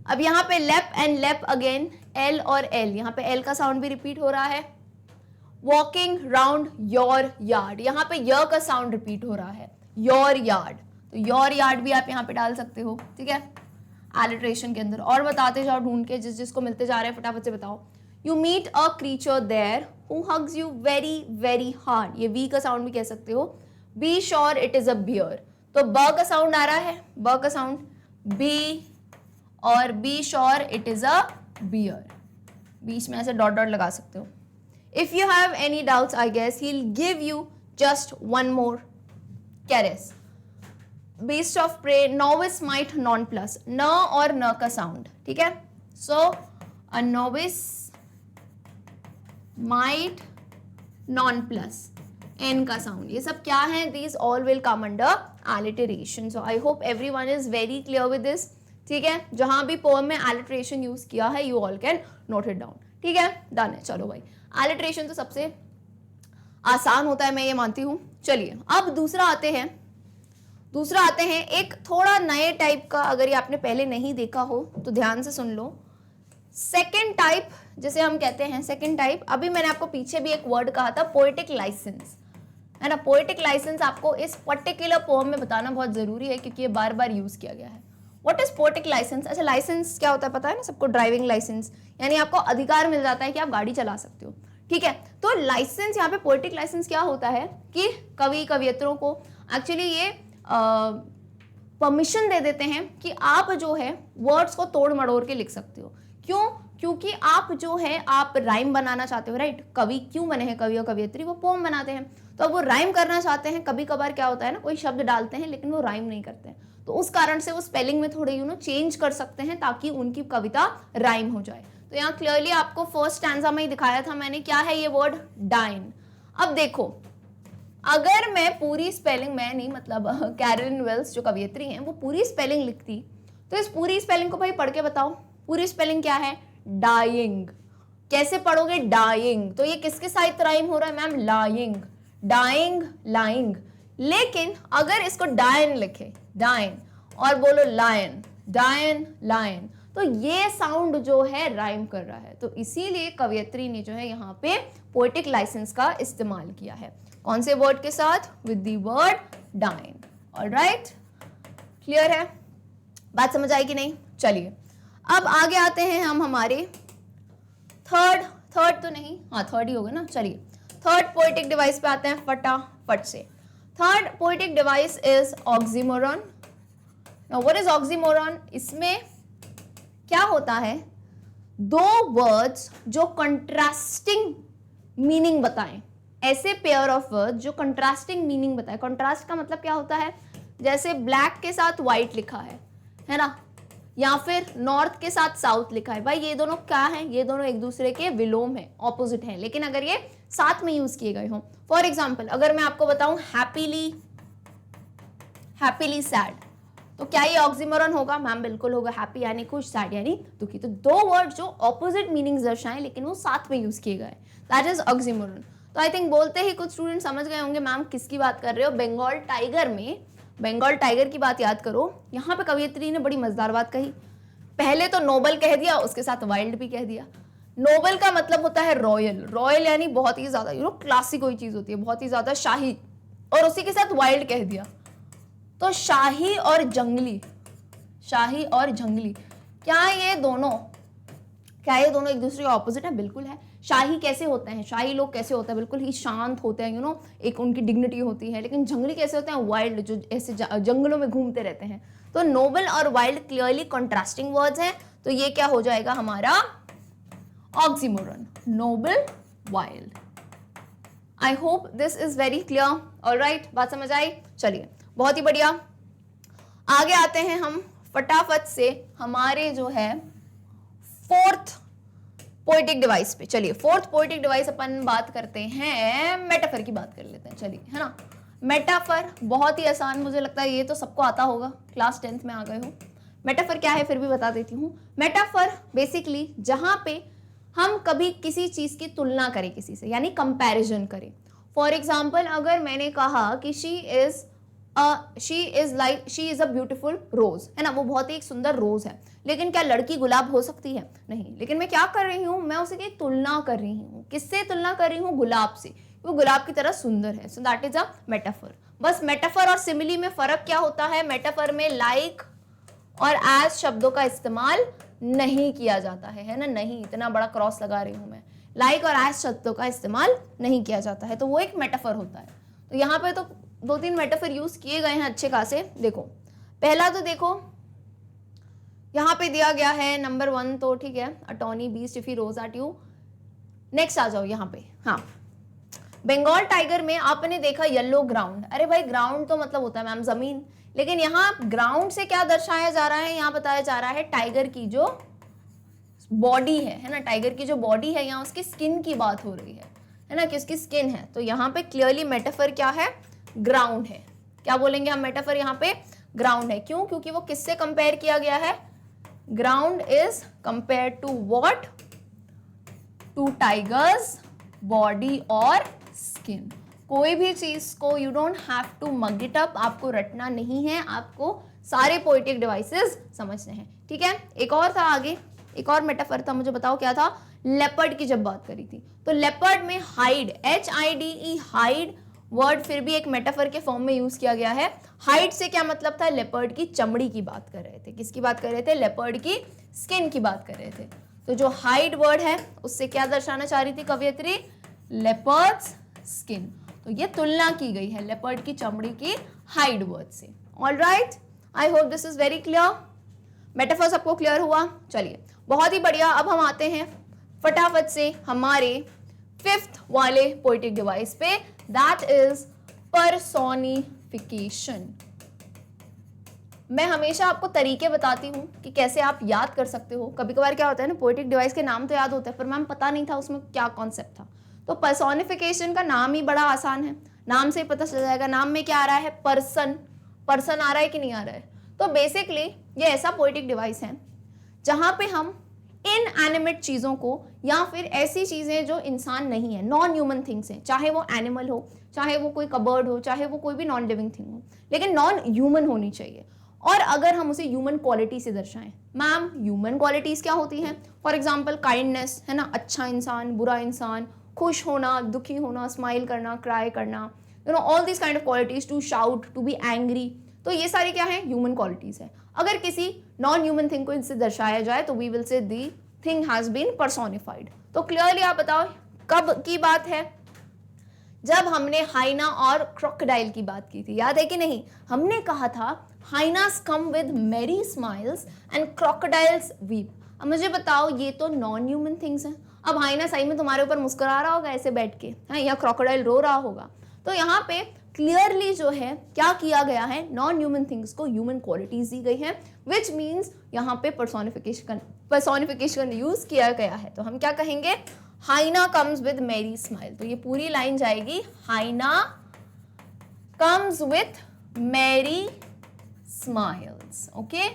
अब यहाँ पे लेप एंड लेप अगेन, एल और एल, यहाँ पे एल का साउंड भी रिपीट हो रहा है। वॉकिंग राउंड योर यार्ड, यहाँ पे य का साउंड रिपीट हो रहा है, योर यार्ड, तो योर यार्ड भी आप यहाँ पे डाल सकते हो, ठीक है, एलिट्रेशन के अंदर। और बताते जाओ ढूंढ के, जिसको मिलते जा रहे हैं फटाफट से बताओ। You meet a creature there who hugs you very very hard, ये वी का साउंड भी कह सकते हो। Be sure it is a bear, तो ब का साउंड आ रहा है, ब का साउंड, बी और be sure it is a bear, बीच में ऐसे डॉट डॉट लगा सकते हो। If you have any doubts I guess he will give you just one more caress. beast of prey, novice might non plus, न और न का साउंड, ठीक है। सो अ novice might non plus, n का साउंड, ये सब क्या है, these all will come under alliteration. So I hope everyone is very clear with this, ठीक है। जहां भी पोएम में alliteration यूज किया है you all can note it down, ठीक है, डन है। चलो भाई, alliteration तो सबसे आसान होता है, मैं ये मानती हूँ। चलिए अब दूसरा आते हैं एक थोड़ा नए टाइप का, अगर ये आपने पहले नहीं देखा हो तो ध्यान से सुन लो। सेकंड टाइप जिसे हम कहते हैं, सेकंड टाइप, अभी मैंने आपको पीछे भी एक वर्ड कहा था, पोएटिक लाइसेंस, है ना। पोएटिक लाइसेंस आपको इस पर्टिकुलर पोएम में बताना बहुत जरूरी है क्योंकि ये बार बार यूज किया गया है। What is poetic licence? अच्छा, लाइसेंस क्या होता है पता है ना सबको, ड्राइविंग लाइसेंस, यानी आपको अधिकार मिल जाता है कि आप गाड़ी चला सकते हो, ठीक है। तो लाइसेंस, यहाँ पे पोएटिक लाइसेंस क्या होता है कि कवि कवियत्रों को एक्चुअली ये परमिशन दे देते हैं कि आप जो है वर्ड्स को तोड़ मड़ोड़ के लिख सकते हो। क्यों? क्योंकि आप जो है आप राइम बनाना चाहते हो, राइट। कवि क्यों बने हैं, कवि और कवियत्री, वो पोम बनाते हैं, तो अब वो राइम करना चाहते हैं। कभी कभार क्या होता है ना, कोई शब्द डालते हैं लेकिन वो राइम नहीं करते हैं, तो उस कारण से वो स्पेलिंग में थोड़े चेंज कर सकते हैं ताकि उनकी कविता राइम हो जाए। तो यहाँ क्लियरली आपको फर्स्ट स्टैंजा में ही दिखाया था मैंने, क्या है ये वर्ड, डाइन। अब देखो, अगर मैं पूरी स्पेलिंग, मैं नहीं मतलब कैरोलिन वेल्स जो कवियत्री हैं वो पूरी स्पेलिंग लिखती, तो इस पूरी स्पेलिंग को भाई पढ़ के बताओ, पूरी स्पेलिंग क्या है, डाइंग। कैसे पढ़ोगे, डाइंग, तो ये किसके साथ राइम हो रहा है मैम, लाइंग, डाइंग लाइंग। लेकिन अगर इसको डायन लिखे, डायन, और बोलो लायन, डायन लायन, तो ये साउंड जो है राइम कर रहा है, तो इसीलिए कवियत्री ने जो है यहाँ पे पोएटिक लाइसेंस का इस्तेमाल किया है। कौन से वर्ड के साथ, with the word dine. Alright, clear है, बात समझ आई कि नहीं? चलिए अब आगे आते हैं हम हमारे थर्ड तो नहीं, हाँ थर्ड ही होगा ना। चलिए थर्ड पोएटिक डिवाइस पे आते हैं फटाफट से। Third poetic device is oxymoron. Now what is oxymoron? इसमें क्या होता है, दो वर्ड्स जो कंट्रास्टिंग मीनिंग बताएं, ऐसे पेयर ऑफ वर्ड जो कंट्रास्टिंग मीनिंग बताए। कंट्रास्ट का मतलब क्या होता है, जैसे ब्लैक के साथ व्हाइट लिखा है ना, या फिर नॉर्थ के साथ साउथ लिखा है। भाई ये दोनों क्या है, ये दोनों एक दूसरे के विलोम है, ऑपोजिट है, लेकिन अगर ये साथ में यूज किए गए हों। फॉर एग्जाम्पल अगर मैं आपको बताऊं हैप्पीली सैड, तो क्या ये ऑक्सीमोरॉन होगा? मैम बिल्कुल होगा। हैप्पी यानी खुश, सैड यानी दुखी, तो दो वर्ड जो ऑपोजिट मीनिंग दर्शाएं लेकिन वो साथ में यूज किए गए, दैट इज ऑक्सीमोरॉन। तो आई थिंक बोलते ही कुछ स्टूडेंट समझ गए होंगे मैम किसकी बात कर रहे हो। बंगाल टाइगर में, बंगाल टाइगर की बात याद करो। यहाँ पे कवियत्री ने बड़ी मजेदार बात कही, पहले तो नोबल कह दिया, उसके साथ वाइल्ड भी कह दिया। नोबल का मतलब होता है रॉयल, रॉयल यानी बहुत ही ज्यादा क्लासिक कोई चीज होती है, बहुत ही ज्यादा शाही, और उसी के साथ वाइल्ड कह दिया। तो शाही और जंगली, शाही और जंगली, क्या ये दोनों एक दूसरे के ऑपोजिट है? बिल्कुल है। शाही कैसे होते हैं, शाही लोग कैसे होते हैं? बिल्कुल ही शांत होते हैं, एक उनकी डिग्निटी होती है। लेकिन जंगली कैसे होते हैं? वाइल्ड, जो ऐसे जंगलों में घूमते रहते हैं। तो नोबल और वाइल्ड क्लियरली कंट्रास्टिंग वर्ड्स हैं, तो ये क्या हो जाएगा हमारा oxymoron, noble wild. I hope this is very clear. Alright, बात समझ आई? चलिए, बहुत ही बढ़िया। आगे आते हैं हम फटाफट से हमारे जो है फोर्थ पोएटिक डिवाइस पे। चलिए, फोर्थ पोएटिक डिवाइस अपन बात करते हैं, मेटाफर की बात कर लेते हैं। चलिए, है ना, मेटाफर बहुत ही आसान, मुझे लगता है ये तो सबको आता होगा, क्लास 10th में आ गए हो। मेटाफर क्या है फिर भी बता देती हूँ। मेटाफर बेसिकली जहां पे हम कभी किसी चीज की तुलना करें किसी से, यानी कंपैरिजन करें। फॉर एग्जाम्पल, अगर मैंने कहा कि शी इज अ ब्यूटीफुल रोज, है ना, वो बहुत ही एक सुंदर रोज है, लेकिन क्या लड़की गुलाब हो सकती है? नहीं। लेकिन मैं क्या कर रही हूँ, मैं उसे की तुलना कर रही हूँ। किससे तुलना कर रही हूँ? गुलाब से। वो गुलाब की तरह सुंदर है। So that is a metaphor. बस मेटाफर और सिमिली में फर्क क्या होता है? मेटाफर में लाइक और एज शब्दों का इस्तेमाल नहीं किया जाता है ना, नहीं, इतना बड़ा क्रॉस लगा रही हूं मैं, लाइक और एज शब्दों का इस्तेमाल नहीं किया जाता है, तो वो एक मेटाफर होता है। तो यहाँ पे तो 2-3 मेटाफर यूज किए गए हैं अच्छे खासे। देखो, पहला तो देखो यहाँ पे दिया गया है नंबर 1, तो ठीक है, attorney beast if he roars at you. Next आ जाओ यहाँ पे। हाँ, बंगाल टाइगर में आपने देखा येलो ग्राउंड। अरे भाई, ग्राउंड तो मतलब होता है मैम जमीन, लेकिन यहाँ ग्राउंड से क्या दर्शाया जा रहा है? यहाँ बताया जा रहा है टाइगर की जो बॉडी है ना, टाइगर की जो बॉडी है, यहाँ उसकी स्किन की बात हो रही है ना, किसकी स्किन है। तो यहाँ पे क्लियरली मेटाफर क्या है? ग्राउंड है। क्या बोलेंगे हम? मेटाफर यहाँ पे ग्राउंड है। क्यों? क्योंकि वो किससे कंपेयर किया गया है? Ground is compare to what? To tiger's body और स्किन। कोई भी चीज को you don't have to mug it up, आपको रटना नहीं है, आपको सारे पोएटिक डिवाइसेस समझने हैं। ठीक है, एक और था आगे, एक और मेटाफर था, मुझे बताओ क्या था? लेपर्ड की जब बात करी थी, तो लेपर्ड में हाइड, HIDE, हाइड वर्ड फिर भी एक मेटाफर के फॉर्म में यूज किया गया है। हाइड से क्या मतलब था? लेपर्ड की चमड़ी की बात कर रहे थे। किसकी बात कर रहे थे? लेपर्ड की स्किन की बात कर रहे थे। तो जो हाइड वर्ड है उससे क्या दर्शाना चाह रही थी कवियत्री? Leopards skin. तो ये तुलना की गई है लेपर्ड की चमड़ी की हाइड वर्ड से। All right, I hope this is very clear. Metaphor सबको क्लियर हुआ? चलिए, बहुत ही बढ़िया। अब हम आते हैं फटाफट से हमारे 5th वाले पोएटिक डिवाइस पे, दैट इज पर्सोनिफिकेशन। मैं हमेशा आपको तरीके बताती हूँ कि कैसे आप याद कर सकते हो। कभी कभार क्या होता है ना, पोएटिक डिवाइस के नाम तो याद होते हैं, पर मैम पता नहीं था उसमें क्या कॉन्सेप्ट था। तो पर्सोनिफिकेशन का नाम ही बड़ा आसान है, नाम से ही पता चल जाएगा। नाम में क्या आ रहा है? पर्सन। पर्सन आ रहा है कि नहीं आ रहा है? तो बेसिकली ये ऐसा पोएटिक डिवाइस है जहां पे हम इनएनिमेट चीजों को, या फिर ऐसी चीजें जो इंसान नहीं है, नॉन ह्यूमन थिंग्स हैं, चाहे वो एनिमल हो, चाहे वो कोई कबर्ड हो, चाहे वो कोई भी नॉन लिविंग थिंग हो, लेकिन नॉन ह्यूमन होनी चाहिए। और अगर हम उसे ह्यूमन क्वालिटी से दर्शाएं, मैम ह्यूमन क्वालिटीज क्या होती हैं? फॉर एग्जाम्पल काइंडनेस, है ना, अच्छा इंसान, बुरा इंसान, खुश होना, दुखी होना, स्माइल करना, क्राई करना, all this kind of qualities, to shout, to be angry. तो ये सारी क्या है? ह्यूमन क्वालिटीज है। अगर किसी नॉन ह्यूमन थिंग को इनसे दर्शाया जाए तो we will say the thing has been personified. तो क्लियरली आप बताओ कब की बात है? जब हमने हाइना और क्रोकोडाइल की बात की थी, याद है कि नहीं? हमने कहा था हाइनास कम विद मेरी स्माइल्स एंड क्रोकोडाइल्स वीप। अब मुझे बताओ, ये तो नॉन ह्यूमन थिंग्स हैं। अब हाइना सही में तुम्हारे ऊपर मुस्कुरा रहा होगा ऐसे बैठ के, है, या क्रोकोडाइल रो रहा होगा। तो यहाँ पे क्लियरली जो है क्या किया गया है? नॉन ह्यूमन थिंग्स को ह्यूमन क्वालिटीज दी गई है, विच मीन्स यहाँ पे पर्सोनिफिकेशन यूज किया गया है। तो हम क्या कहेंगे? हाइना कम्स विद मेरी स्माइल। तो ये पूरी लाइन जाएगी, हाइना कम्स विथ मेरी स्माइल्स। ओके,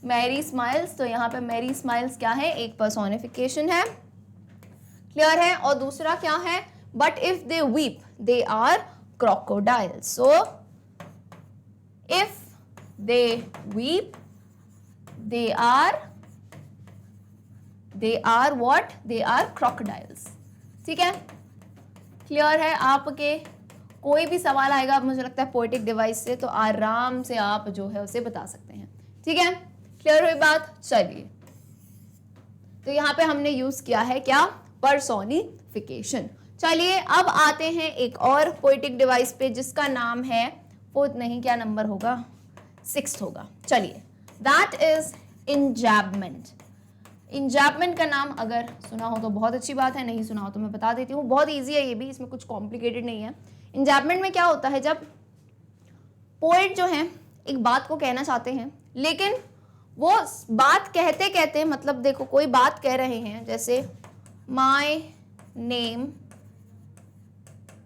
मेरी स्माइल्स। तो यहाँ पे मेरी स्माइल्स क्या है? एक पर्सोनिफिकेशन है, क्लियर है। और दूसरा क्या है? But if they weep they are crocodiles. So if they weep they are they are what, they are crocodiles. ठीक है, क्लियर है आपके? कोई भी सवाल आएगा मुझे लगता है पोएटिक डिवाइस से तो आराम से आप जो है उसे बता सकते हैं। ठीक है, क्लियर हुई बात? चलिए, तो यहाँ पे हमने यूज किया है क्या, पर्सोनिफिकेशन। चलिए अब आते हैं एक और पोएटिक डिवाइस पे जिसका नाम है, फोर्थ नहीं, क्या नंबर होगा, सिक्स्थ होगा। चलिए, दैट इज इंजैबमेंट। इंजैबमेंट का नाम अगर सुना हो तो बहुत अच्छी बात है, नहीं सुना हो तो मैं बता देती हूँ, बहुत ईजी है ये भी, इसमें कुछ कॉम्प्लिकेटेड नहीं है। इंजैबमेंट में क्या होता है, जब पोएट जो है एक बात को कहना चाहते हैं लेकिन वो बात कहते कहते, मतलब देखो कोई बात कह रहे हैं, जैसे माय नेम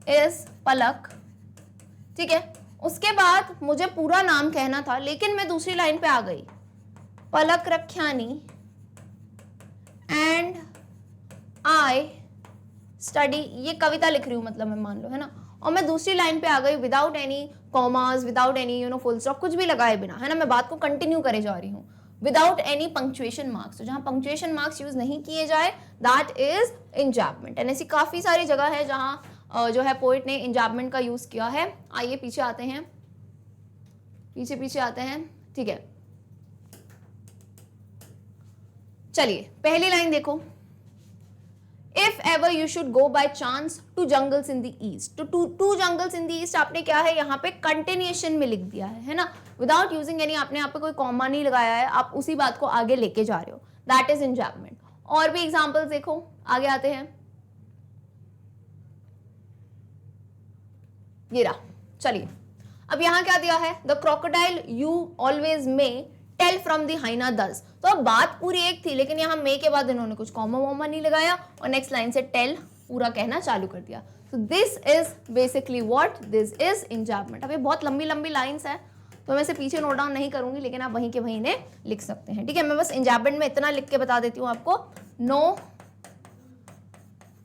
इज पलक, ठीक है, उसके बाद मुझे पूरा नाम कहना था लेकिन मैं दूसरी लाइन पे आ गई, पलक रखियानी एंड आई स्टडी, ये कविता लिख रही हूं मतलब मैं, मान लो, है ना, और मैं दूसरी लाइन पे आ गई without any commas, without any full stop, कुछ भी लगाए बिना, है ना, मैं बात को कंटिन्यू करे जा रही हूँ विदाउट एनी पंक्चुएशन मार्क्स। तो जहां पंक्चुएशन मार्क्स यूज नहीं किए जाए दैट इज इंजैबमेंट। एंड ऐसी काफी सारी जगह है जहां जो है पोएट ने इंजैबमेंट का यूज किया है। आइए पीछे आते हैं, पीछे आते हैं, ठीक है। चलिए पहली लाइन देखो, if ever you should go by chance to jungles in the east. तो to jungles in the east आपने क्या है यहाँ पे कंटिन्यूएशन में लिख दिया है ना, विदाउट यूजिंग एनी, आपने यहाँ पे कोई कॉमा नहीं लगाया है, आप उसी बात को आगे लेके जा रहे हो, दैट इज इंजैबमेंट। और भी एग्जांपल्स देखो, आगे आते हैं, ये रहा। चलिए अब यहाँ क्या दिया है, the crocodile you always may tell from the hyena thus. तो अब बात पूरी एक थी लेकिन यहाँ मे के बाद इन्होंने कुछ कॉमा वॉमा नहीं लगाया और नेक्स्ट लाइन से टेल पूरा कहना चालू कर दिया। तो this is basically what, this is enjambment. अब ये बहुत लंबी लंबी लाइंस है तो मैं इसे पीछे नोट डाउन नहीं करूंगी लेकिन आप वहीं के वहीं ने लिख सकते हैं, ठीक है। मैं बस इंजैबमेंट में इतना लिख के बता देती हूँ आपको, नो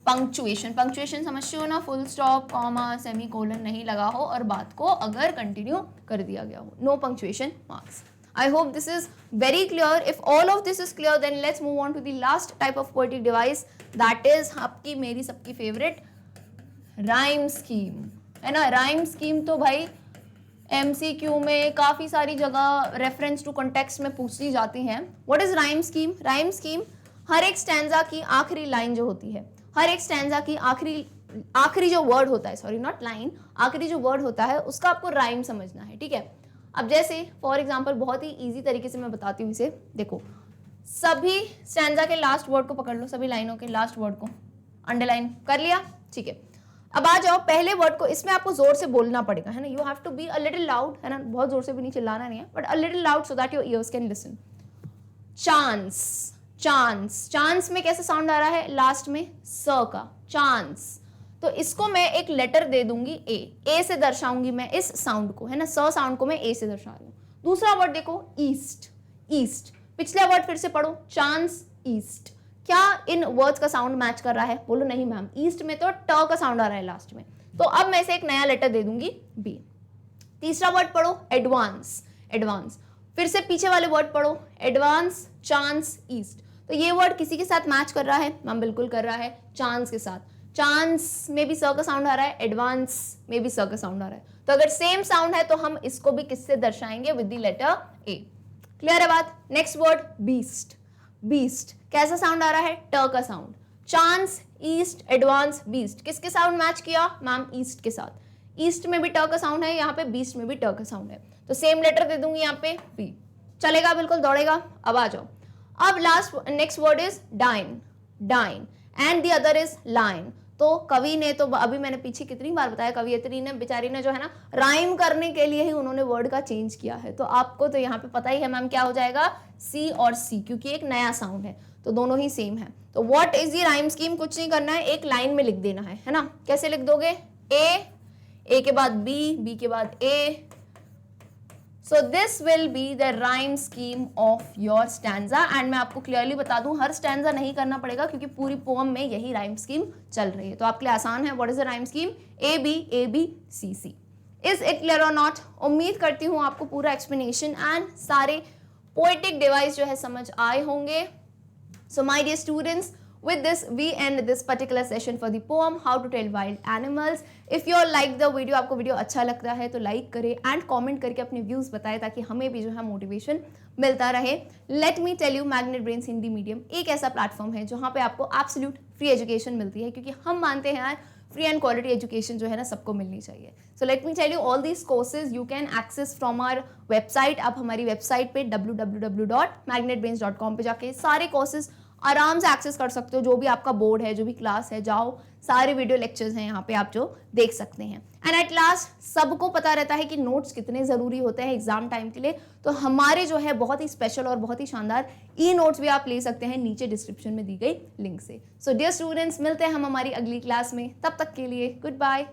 पंक्चुएशन, पंक्चुएशन समझते हो ना, फुल स्टॉप, कॉमा, सेमीकोलन नहीं लगा हो और बात को अगर कंटिन्यू कर दिया गया हो, no punctuation marks. I hope this is very clear. If all of this is clear, then let's move on to the last type of poetic device, that is आपकी मेरी सबकी favorite rhyme scheme, है ना। rhyme scheme तो भाई MCQ में काफी सारी जगह रेफरेंस टू कॉन्टेक्स्ट में पूछी जाती हैं। What is rhyme scheme? rhyme scheme हर एक स्टैंजा की आखिरी लाइन जो होती है, हर एक स्टैंजा की आखिरी जो वर्ड होता है, सॉरी नॉट लाइन, आखिरी जो वर्ड होता है उसका आपको राइम समझना है, ठीक है। अब जैसे फॉर एग्जाम्पल बहुत ही इजी तरीके से मैं बताती हूँ इसे, देखो सभी स्टैंजा के लास्ट वर्ड को पकड़ लो, सभी लाइनों के लास्ट वर्ड को अंडरलाइन कर लिया, ठीक है। अब आ जाओ पहले वर्ड को, इसमें आपको जोर से बोलना पड़ेगा, है ना, you have to be a little loud, है ना, बहुत जोर से भी नहीं चिल्लाना नहीं है, but a little loud so that your ears can listen. Chance, chance, chance में कैसे साउंड आ रहा है, लास्ट में स का, चांस। तो इसको मैं एक लेटर दे दूंगी ए से दर्शाऊंगी मैं इस साउंड को, है ना, स साउंड को मैं ए से दर्शा रही हूँ। दूसरा वर्ड देखो ईस्ट, ईस्ट, पिछला वर्ड फिर से पढ़ो, चांस, ईस्ट। क्या इन वर्ड्स का साउंड मैच कर रहा है, बोलो नहीं मैम, ईस्ट में तो ट का साउंड आ रहा है लास्ट में, तो अब मैं इसे एक नया लेटर दे दूंगी बी। तीसरा वर्ड पढ़ो एडवांस, एडवांस, फिर से पीछे वाले वर्ड पढ़ो एडवांस, चांस, ईस्ट। तो ये वर्ड किसी के साथ मैच कर रहा है मैम, बिल्कुल कर रहा है, चांस के साथ। चांस में भी स का साउंड आ रहा है, एडवांस में भी स का साउंड आ रहा है, तो अगर सेम साउंड है तो हम इसको भी किससे दर्शाएंगे, with the letter A. Clear है बात। नेक्स्ट वर्ड बीस्ट, बीस्ट कैसा साउंड आ रहा है, ट का sound. Chance, east, advance, beast, किसके साउंड मैच किया मैम, ईस्ट के साथ। ईस्ट में भी ट का साउंड है यहाँ पे, बीस्ट में भी ट का साउंड है, तो सेम लेटर दे दूंगी यहाँ पे बी, चलेगा, बिल्कुल दौड़ेगा। अब आ जाओ, अब last next word is dine, dine, and the other is line. तो कवि ने, तो अभी मैंने पीछे कितनी बार बताया, कवियत्री ने बेचारी ने जो है ना राइम करने के लिए ही उन्होंने वर्ड का चेंज किया है, तो आपको तो यहाँ पे पता ही है मैम क्या हो जाएगा, सी और सी, क्योंकि एक नया साउंड है तो दोनों ही सेम है। तो what is the rhyme scheme, कुछ नहीं करना है, एक लाइन में लिख देना है ना। कैसे लिख दोगे, ए के बाद बी, बी के बाद ए। So this will be the rhyme scheme of your stanza, and मैं आपको क्लियरली बता दूं हर स्टैंजा नहीं करना पड़ेगा क्योंकि पूरी पोएम में यही राइम स्कीम चल रही है, तो आपके लिए आसान है। What is the rhyme scheme, A B C C. Is it clear और नॉट? उम्मीद करती हूँ आपको पूरा एक्सप्लेनेशन एंड सारे पोएटिक डिवाइस जो है समझ आए होंगे। So my dear students, with this we end this particular session for the poem How to Tell Wild Animals. If you all like the video, आपको वीडियो अच्छा लग रहा है तो लाइक करें एंड कमेंट करके अपने व्यूज बताएं ताकि हमें भी जो है मोटिवेशन मिलता रहे. Let me tell you, Magnet Brains Hindi medium एक ऐसा प्लेटफॉर्म है जहाँ पे आपको एब्सोल्यूट फ्री एजुकेशन मिलती है, क्योंकि हम मानते हैं यार फ्री एंड क्वालिटी एजुकेशन जो है ना सबको मिलनी चाहिए. So let me tell you all these courses you can access from our website. आप हमारी वेबसाइट पे www.magnetbrains.com पे जाके सारे कोर्सेज आराम से एक्सेस कर सकते हो. जो भी आपका बोर्ड है, जो भी क्लास है, जाओ सारे वीडियो लेक्चर्स हैं यहाँ पे आप जो देख सकते हैं. एंड एट लास्ट सबको पता रहता है कि नोट्स कितने ज़रूरी होते हैं एग्जाम टाइम के लिए, तो हमारे जो है बहुत ही स्पेशल और बहुत ही शानदार ई नोट्स भी आप ले सकते हैं नीचे डिस्क्रिप्शन में दी गई लिंक से. सो डियर स्टूडेंट्स, मिलते हैं हम हमारी अगली क्लास में. तब तक के लिए गुड बाय.